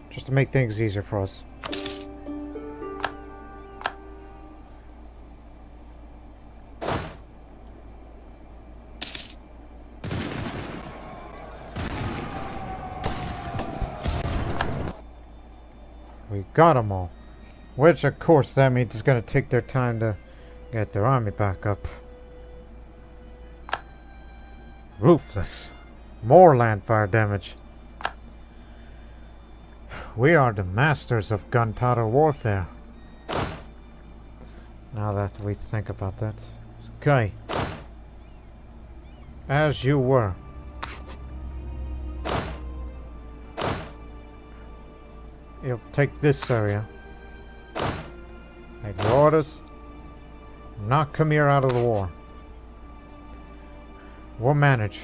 Just to make things easier for us. We got them all. Which, of course, that means it's going to take their time to get their army back up. Ruthless. More landfire damage. We are the masters of gunpowder warfare. Now that we think about that. Okay. As you were. You'll take this area. Take your orders. Knock Khmer out of the war. We'll manage.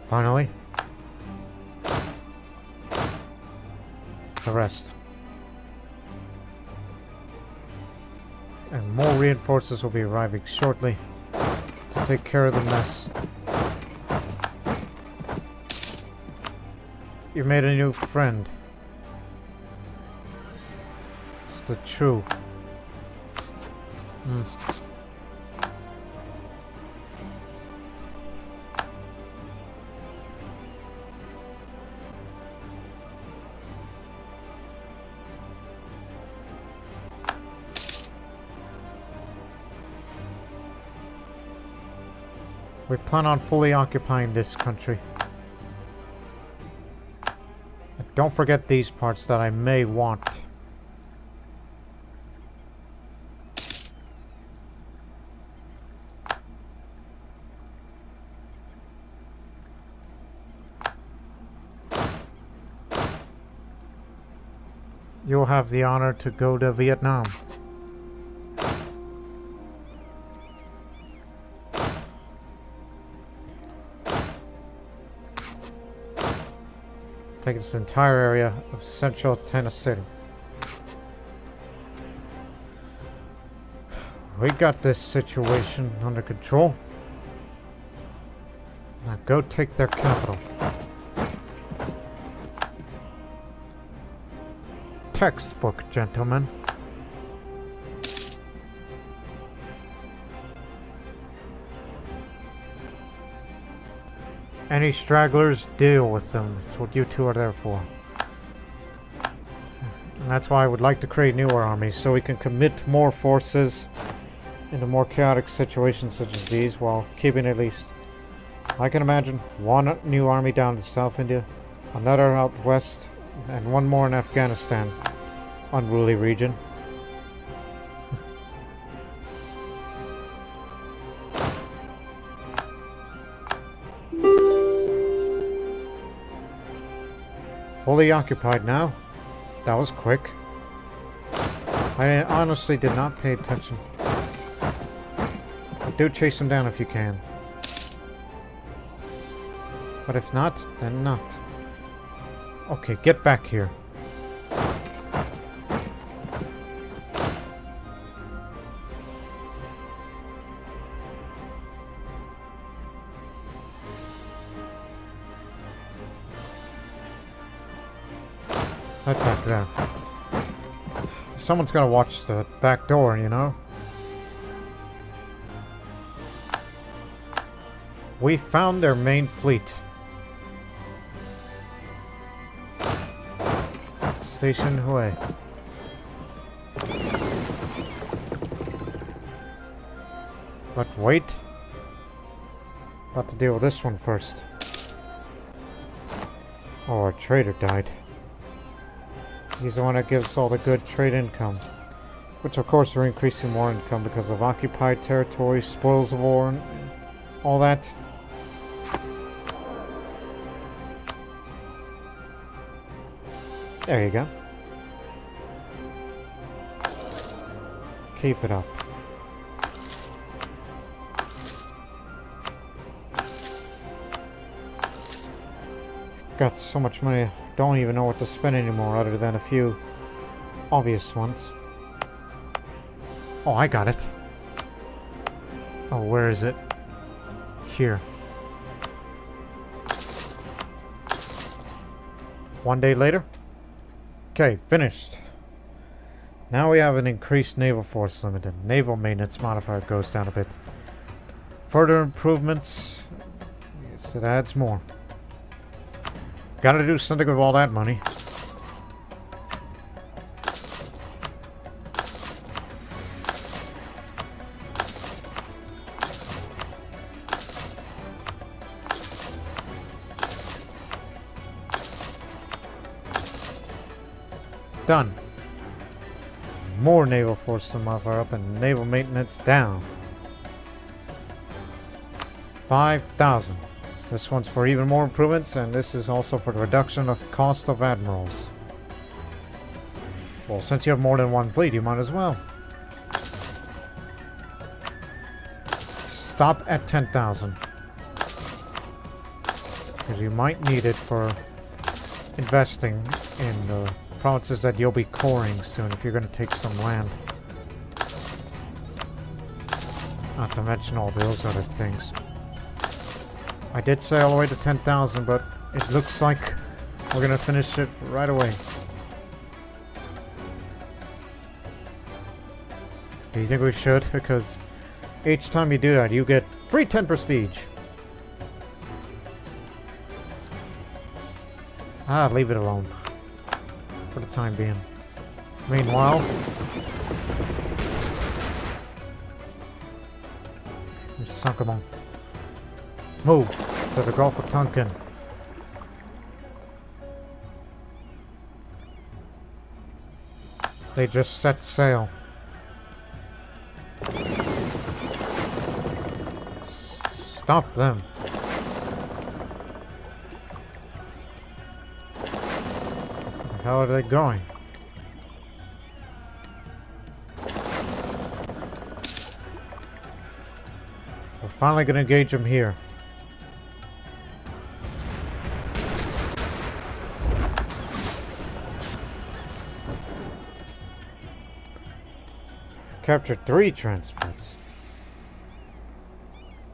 Finally. The rest. And more reinforcements will be arriving shortly to take care of the mess. You made a new friend. It's the true. We plan on fully occupying this country. And don't forget these parts that I may want. You'll have the honor to go to Vietnam. Take this entire area of central Tennessee. We got this situation under control. Now go take their capital. Textbook, gentlemen. Any stragglers, deal with them. That's what you two are there for. And that's why I would like to create newer armies, so we can commit more forces into more chaotic situations such as these, while keeping at least, I can imagine, one new army down to South India, another out west, and one more in Afghanistan. Unruly region. Fully occupied now. That was quick. I honestly did not pay attention. But do chase them down if you can. But if not, then not. Okay, get back here. Right back there. Someone's gotta watch the back door, you know? We found their main fleet. Station Hue. But wait. About to deal with this one first. Oh, our trader died. He's the one that gives all the good trade income. Which of course we're increasing more income because of occupied territory, spoils of war, and all that. There you go. Keep it up. Got so much money, don't even know what to spend anymore other than a few obvious ones. Oh, I got it. Oh, where is it? Here. One day later. Okay, finished. Now we have an increased naval force limited. Naval maintenance modifier goes down a bit. Further improvements. Yes, it adds more. Gotta do something with all that money. Done. More naval force to modifier up and naval maintenance down. 5,000. This one's for even more improvements, and this is also for the reduction of cost of admirals. Well, since you have more than one fleet, you might as well. Stop at 10,000. Because you might need it for investing in the provinces that you'll be coring soon if you're going to take some land. Not to mention all those other things. I did say all the way to 10,000, but it looks like we're going to finish it right away. Do you think we should? Because each time you do that, you get free 10 prestige. Ah, leave it alone. For the time being. Meanwhile, sunk them all. Move to the Gulf of Tonkin. They just set sail. Stop them. Where the hell are they going? We're finally going to engage them here. Captured 3 transports.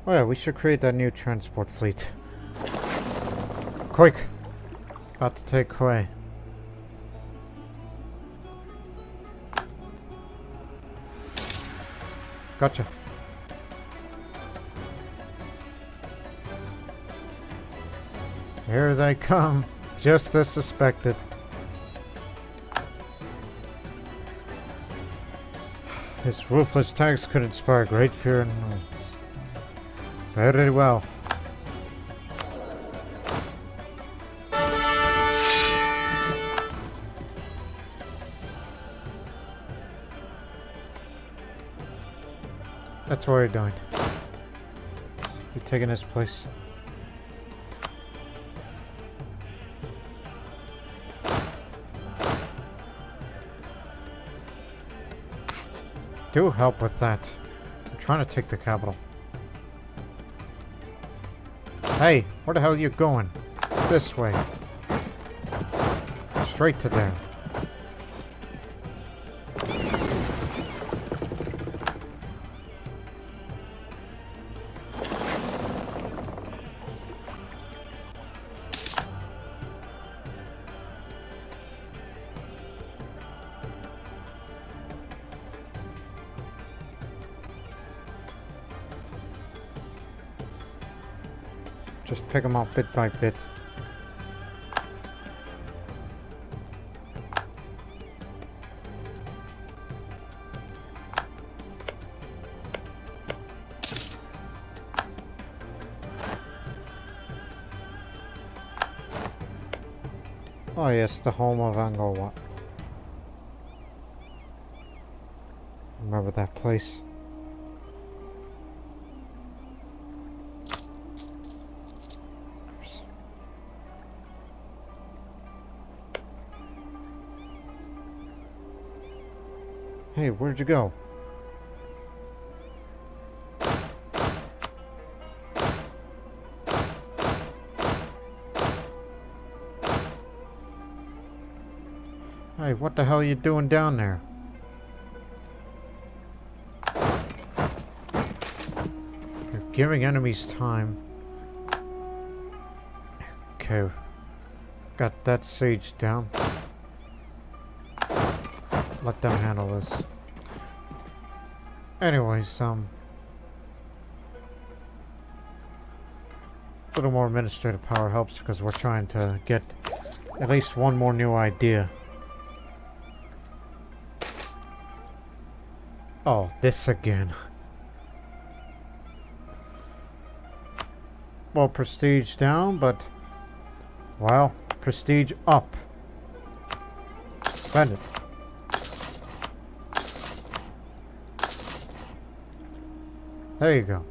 Oh yeah, we should create that new transport fleet. Quick! About to take away. Gotcha. Here they come, just as suspected. His ruthless attacks could inspire great fear and very well. That's what you're doing. You're taking his place. Do help with that. I'm trying to take the capital. Hey, where the hell are you going? This way. Straight to there. Just pick them up bit by bit. Oh yes, the home of Angkor. Remember that place? Hey, where'd you go? Hey, what the hell are you doing down there? You're giving enemies time. Okay. Got that siege down. Let them handle this. Anyways, a little more administrative power helps because we're trying to get at least one more new idea. Oh, this again. Well, prestige down, but well, prestige up. Spend it. There you go.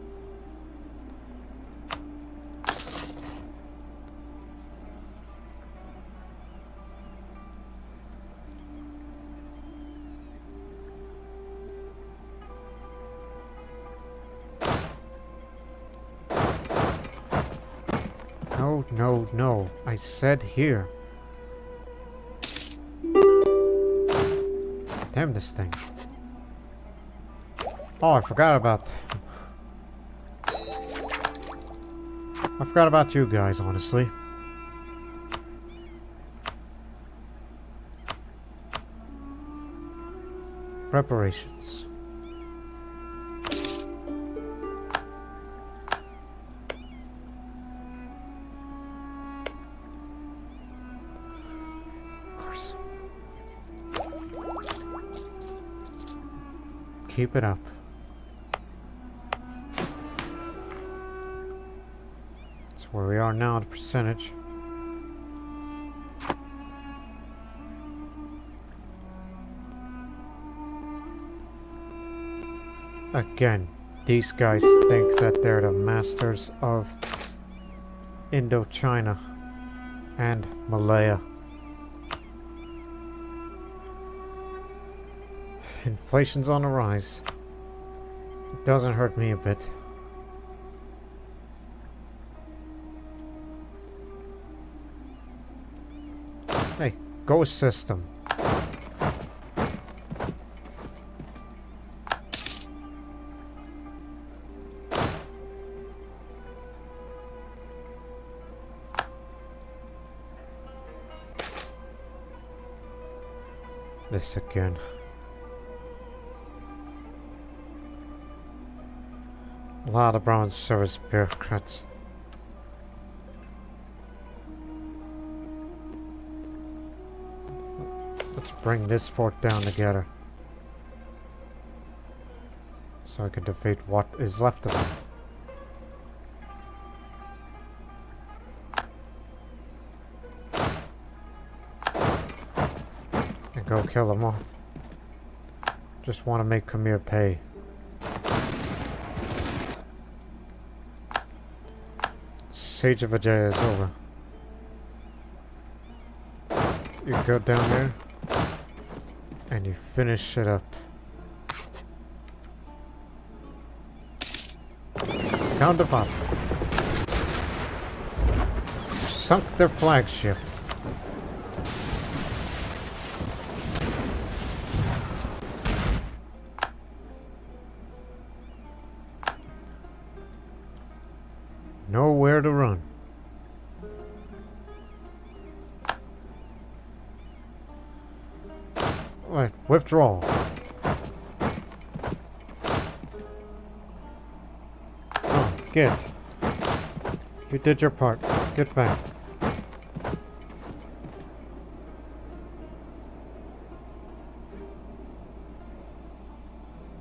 No, no, no. I said here. Damn this thing. Oh, I forgot about... I forgot about you guys, honestly. Preparations. Of course. Keep it up. Where we are now, the percentage. Again, these guys think that they're the masters of Indochina and Malaya. Inflation's on the rise. It doesn't hurt me a bit. Hey, go system. This again. A lot of bronze service bureaucrats. Let's bring this fort down together, so I can defeat what is left of it. And go kill them all. Just want to make Khmer pay. Siege of Ajay is over. You go down there and you finish it up. Counterpart. Sunk their flagship. Nowhere to run. Right, withdrawal. Oh, get. You did your part. Get back.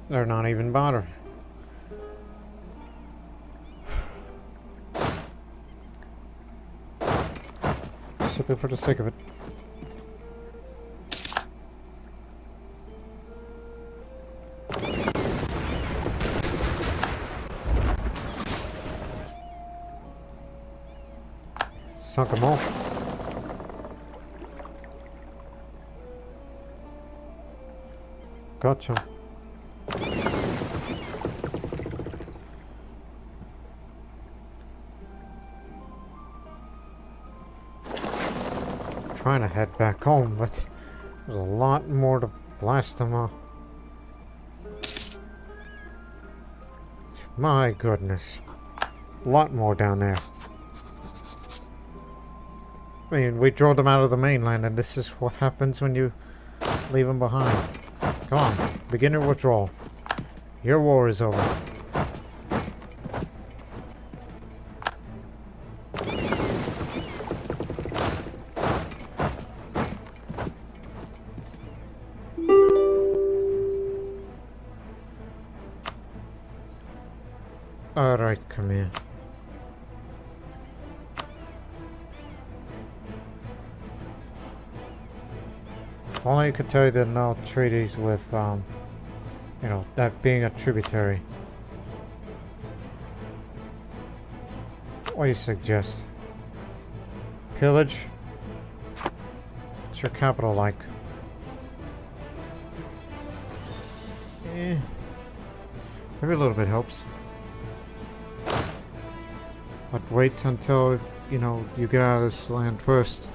They're not even bothering. Simply for the sake of it. Sunk them all. Gotcha. Trying to head back home, but there's a lot more to blast them off. My goodness. A lot more down there. I mean, we drove them out of the mainland, and this is what happens when you leave them behind. Come on, begin your withdrawal. Your war is over. Alright, come here. If only I could tell you there are no treaties with, you know, that being a tributary. What do you suggest? Pillage? What's your capital like? Maybe a little bit helps. But wait until, you know, you get out of this land first.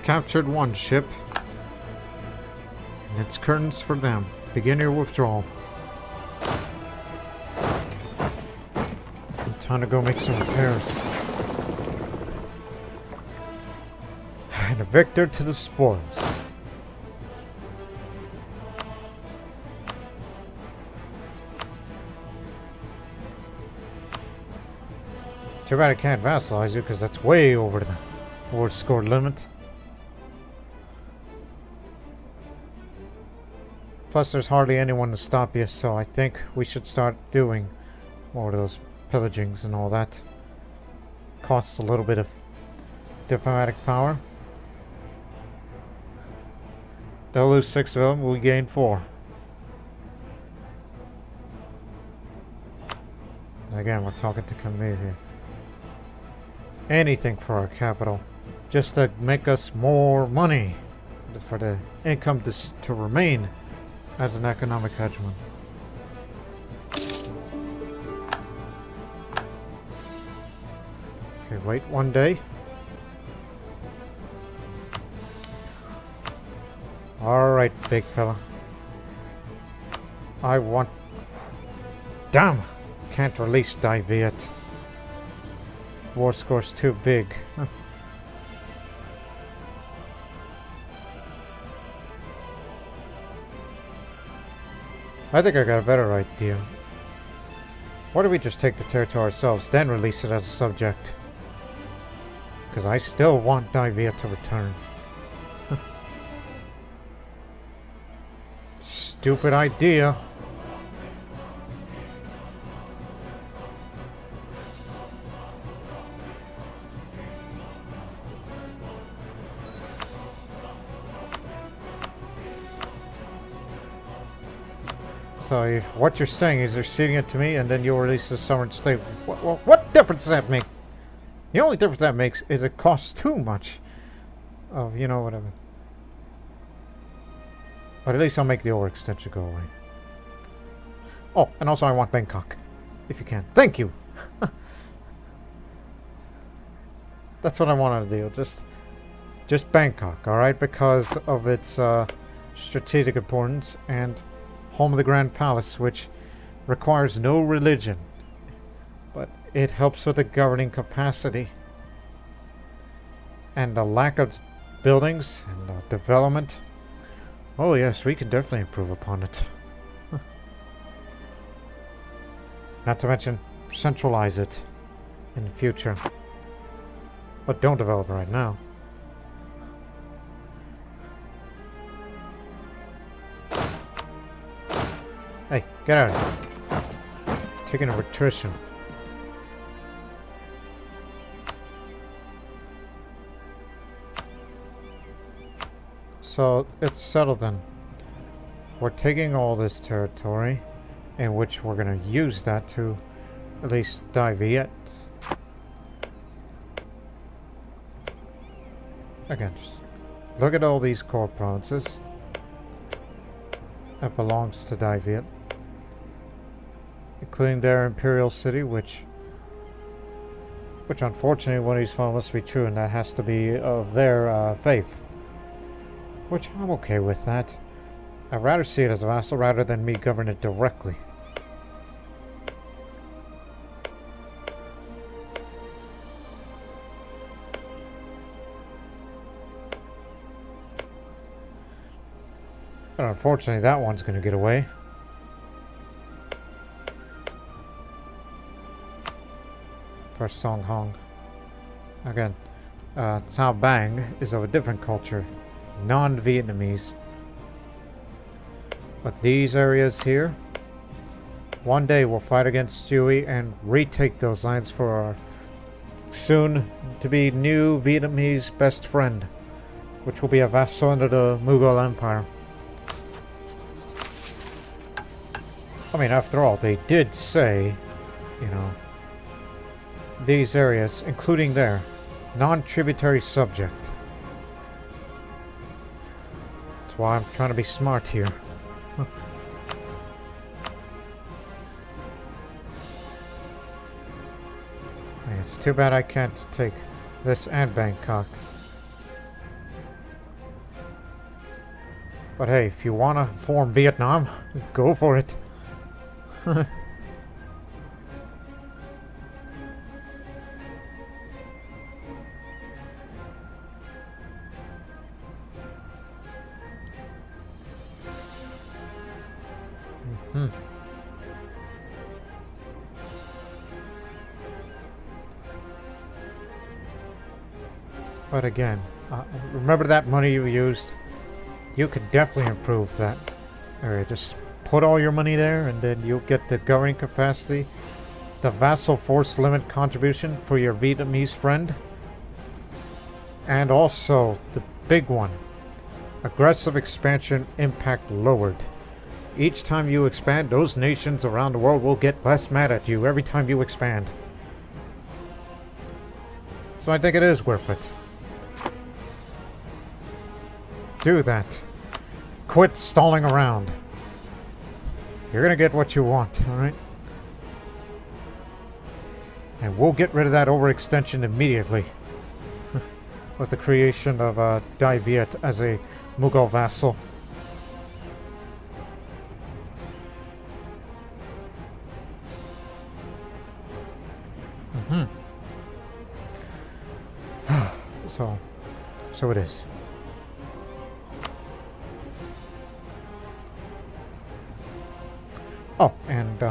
Captured one ship. And it's curtains for them. Begin your withdrawal. Time to go make some repairs. And a victor to the spoils. Too bad I can't vassalize you, because that's way over the war score limit. Plus, there's hardly anyone to stop you, so I think we should start doing more of those pillagings and all that. Costs a little bit of diplomatic power. They'll lose 6 of them, we gain 4. Again, we're talking to Khmer here. Anything for our capital, just to make us more money, for the income to remain as an economic hegemon. wait one day. Alright, big fella. I want... Damn! Can't release Diviet. War score's too big. Huh. I think I got a better idea. Why don't we just take the territory ourselves, then release it as a subject? Because I still want Diviet to return. Stupid idea. So what you're saying is you're ceding it to me and then you'll release the sovereign state. What difference does that make? The only difference that makes is it costs too much of, you know, whatever. But at least I'll make the overextension go away. Oh, and also I want Bangkok. If you can. Thank you! That's what I wanted to do. Just Bangkok, alright? Because of its strategic importance and home of the Grand Palace, which requires no religion. But it helps with the governing capacity. And the lack of buildings and development. Oh yes, we can definitely improve upon it. Not to mention, centralize it in the future. But don't develop it right now. Hey, get out of here. Taking a attrition. So, it's settled then. We're taking all this territory, in which we're going to use that to at least Diviet. Again, just look at all these core provinces. That belongs to Diviet. Including their imperial city, which unfortunately one of these files must be true, and that has to be of their faith. Which I'm okay with that. I'd rather see it as a vassal rather than me govern it directly. But unfortunately that one's going to get away. For Song Hong. Again, Cao Bang is of a different culture. Non-Vietnamese. But these areas here, one day we'll fight against Stewie and retake those lands for our soon-to-be new Vietnamese best friend, which will be a vassal under the Mughal Empire. I mean, after all, they did say, you know, these areas, including their non-tributary subject. That's why I'm trying to be smart here. It's too bad I can't take this and Bangkok. But hey, if you want to form Vietnam, go for it. But again, remember that money you used? You could definitely improve that area. Just put all your money there and then you'll get the governing capacity, the vassal force limit contribution for your Vietnamese friend, and also the big one, aggressive expansion impact lowered. Each time you expand, those nations around the world will get less mad at you every time you expand. So I think it is worth it. Do that. Quit stalling around. You're gonna get what you want, alright? And we'll get rid of that overextension immediately. With the creation of Dai Viet as a Mughal vassal. So it is. Oh, and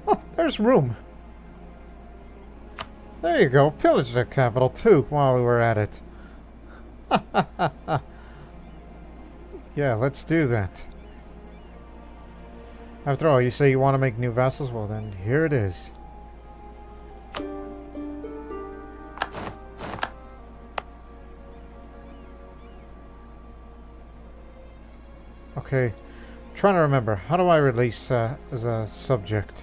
oh, there's room. There you go. Pillage the capital too while we were at it. Yeah, let's do that. After all, you say you want to make new vassals? Well then, here it is. Okay, I'm trying to remember. How do I release as a subject?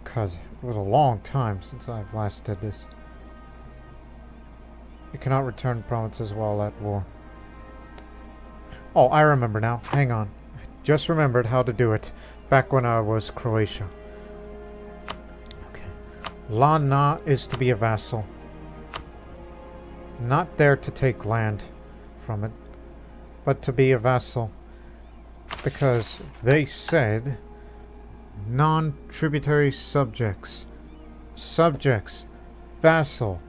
Because it was a long time since I've last did this. You cannot return provinces while at war. Oh, I remember now. Hang on. I just remembered how to do it back when I was Croatia. Okay. Lan Na is to be a vassal. Not there to take land from it, but to be a vassal. Because they said non-tributary subjects. Subjects. Vassal.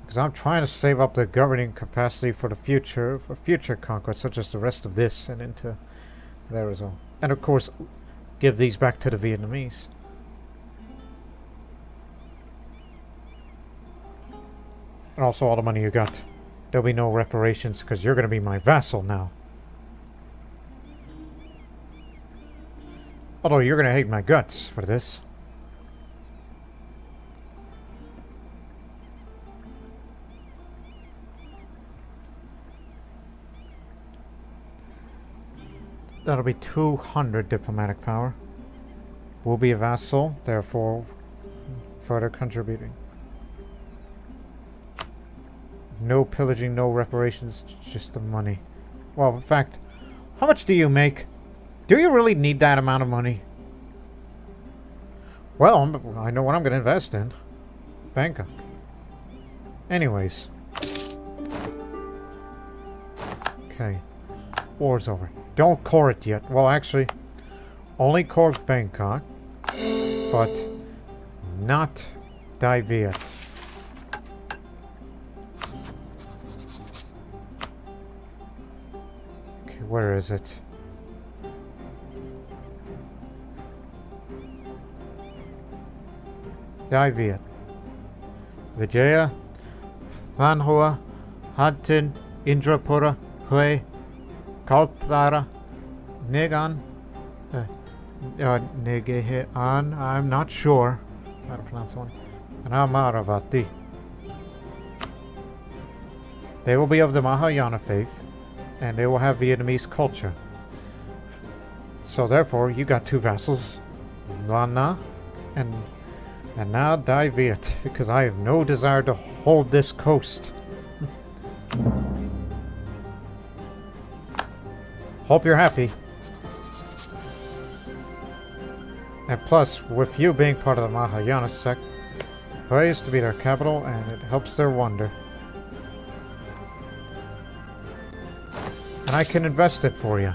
Because I'm trying to save up the governing capacity for the future, for future conquests, such as the rest of this and into there as well. And of course, give these back to the Vietnamese. And also all the money you got. There'll be no reparations because you're going to be my vassal now. Although you're going to hate my guts for this. That'll be 200 diplomatic power. We'll be a vassal, therefore further contributing. No pillaging, no reparations, just the money. Well, in fact, how much do you make? Do you really need that amount of money? Well, I know what I'm going to invest in. Bangkok. Anyways. Okay. War's over. Don't core it yet. Well, actually, only core Bangkok, but not Dai Viet. Okay, where is it? Dai Viet. Vijaya, Thanhua, Hadtin, Indrapura, Hue, Kalpthara, Negan, Negehean, I'm not sure how to pronounce one, and Amaravati. They will be of the Mahayana faith, and they will have Vietnamese culture. So therefore, you got two vassals, Lana and now Dai Viet, because I have no desire to hold this coast. Hope you're happy. And plus, with you being part of the Mahayana sect, Hue is to be their capital, and it helps their wonder. And I can invest it for you.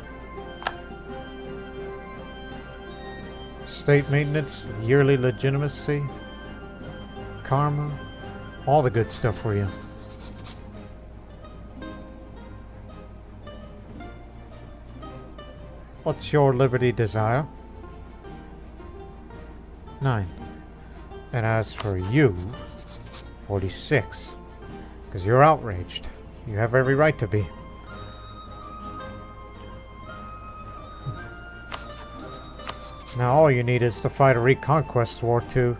State maintenance, yearly legitimacy, karma, all the good stuff for you. What's your liberty desire? 9. And as for you, 46. Because you're outraged. You have every right to be. Now all you need is to fight a reconquest war to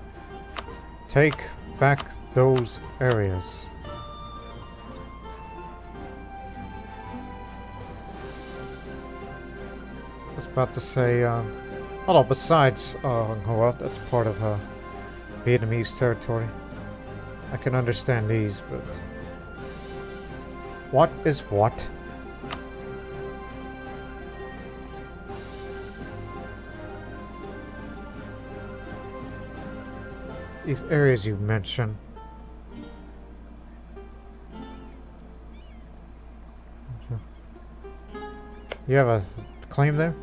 take back those areas. I was about to say, although besides Hoa, that's part of Vietnamese territory. I can understand these, but what is what? these areas you mentioned. You have a claim there?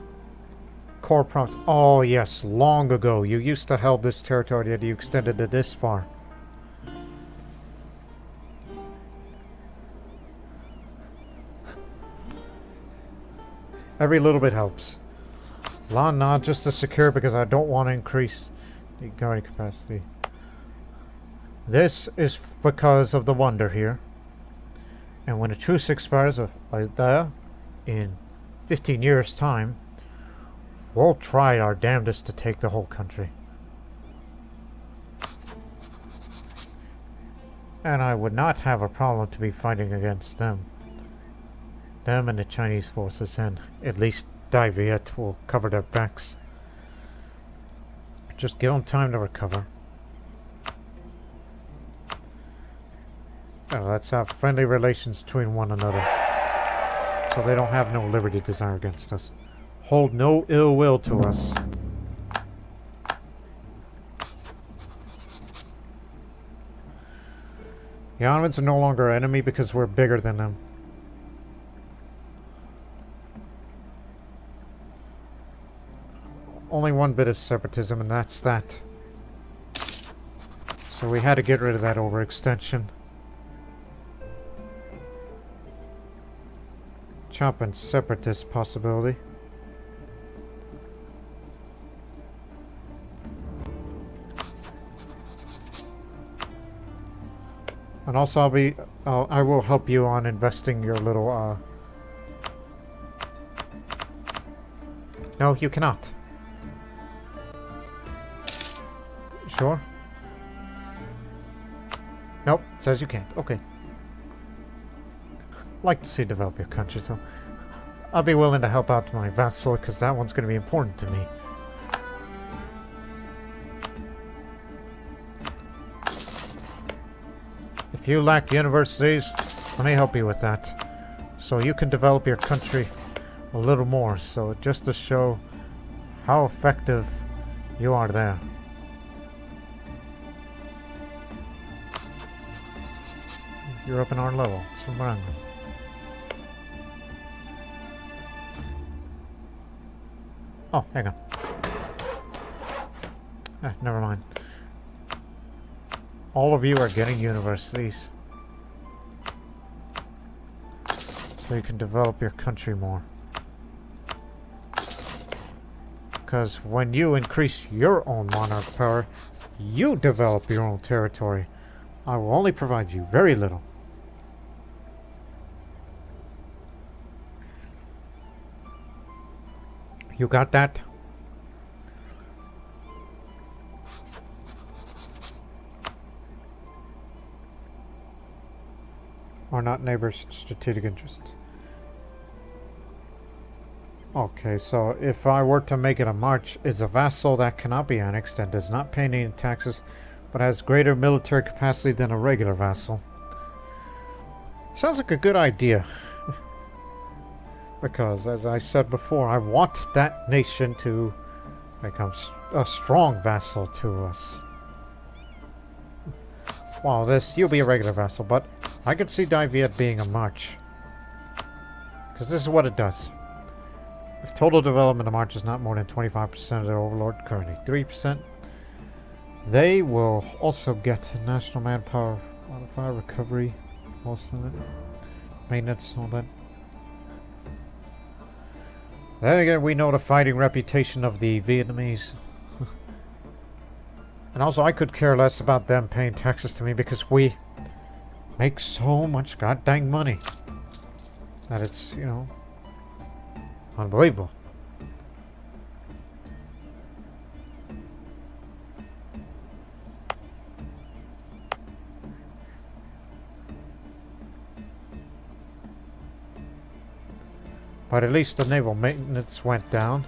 Core prompt. Oh yes, long ago. You used to hold this territory that you extended it this far. Every little bit helps. Lan not just to secure because I don't want to increase the guarding capacity. This is because of the wonder here. And when a truce expires in 15 years' time, we'll try our damnedest to take the whole country. And I would not have a problem to be fighting against them. Them and the Chinese forces, and at least Dai Viet will cover their backs. Just give them time to recover. Now, let's have friendly relations between one another, so they don't have no liberty desire against us. Hold no ill will to us. The Ottomans are no longer our enemy because we're bigger than them. Only one bit of separatism, and that's that. So we had to get rid of that overextension. Chop and separatist possibility. And also I will help you on investing your little, No, you cannot. Sure? Nope, it says you can't. Okay. Like to see you develop your country, so I'll be willing to help out my vassal, because that one's going to be important to me. If you lack universities, let me help you with that. So you can develop your country a little more. So just to show how effective you are there. You're up in our level. It's from Brandon. Oh, hang on. Never mind. All of you are getting universities, so you can develop your country more. Because when you increase your own monarch power, you develop your own territory. I will only provide you very little. You got that? Are not neighbors' strategic interest. Okay, so if I were to make it a march, it's a vassal that cannot be annexed and does not pay any taxes, but has greater military capacity than a regular vassal. Sounds like a good idea. Because, as I said before, I want that nation to become a strong vassal to us. Well, you'll be a regular vassal, but I could see Dai Viet being a march. Because this is what it does. If total development of march is not more than 25% of their overlord, currently 3%, they will also get national manpower, modifier, recovery, also maintenance, all that. Then again, we know the fighting reputation of the Vietnamese. And also, I could care less about them paying taxes to me because we make so much goddamn money that it's, you know, unbelievable. But at least the naval maintenance went down,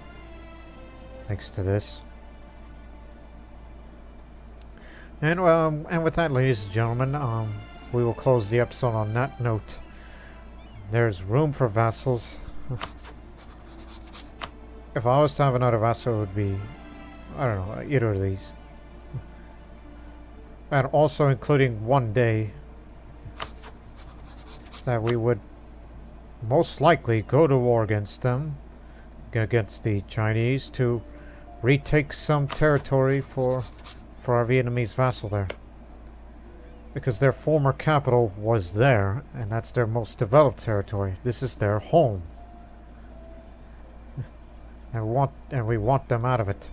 thanks to this. And and with that, ladies and gentlemen, we will close the episode on that note. There's room for vassals. If I was to have another vassal, it would be, I don't know, either of these. and also including one day that we would most likely go to war against them, against the Chinese, to retake some territory for our Vietnamese vassal there. Because their former capital was there, and that's their most developed territory. This is their home. And we want them out of it.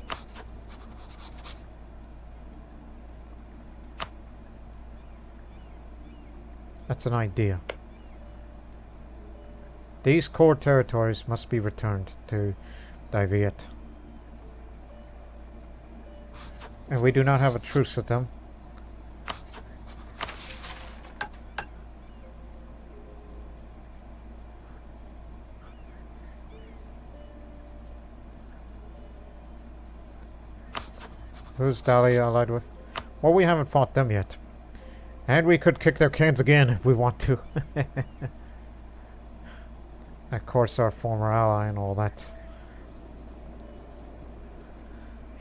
That's an idea. These core territories must be returned to Dai Viet. And we do not have a truce with them. Who's Dali allied with? Well, we haven't fought them yet. And we could kick their cans again if we want to. Of course, our former ally and all that.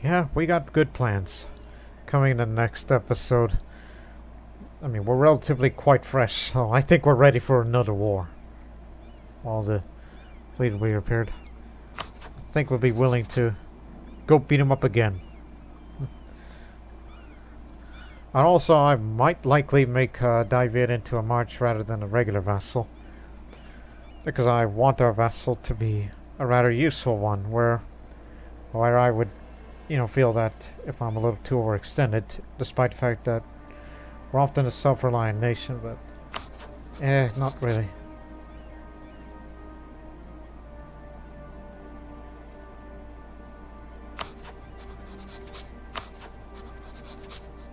Yeah, we got good plans. Coming in the next episode. I mean, we're relatively quite fresh, so I think we're ready for another war. All the fleet will be repaired. I think we'll be willing to go beat them up again. And also, I might likely make Dai Viet into a march rather than a regular vassal. Because I want our vassal to be a rather useful one, where I would, feel that if I'm a little too overextended, despite the fact that we're often a self-reliant nation, but not really.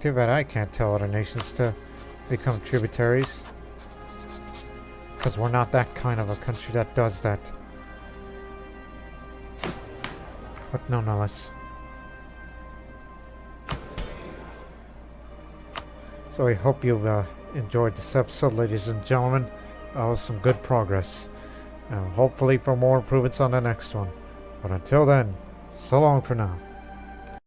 Too bad I can't tell other nations to become tributaries. Because we're not that kind of a country that does that. But nonetheless. So I hope you've enjoyed this episode, ladies and gentlemen. Some good progress. Hopefully for more improvements on the next one. But until then, so long for now.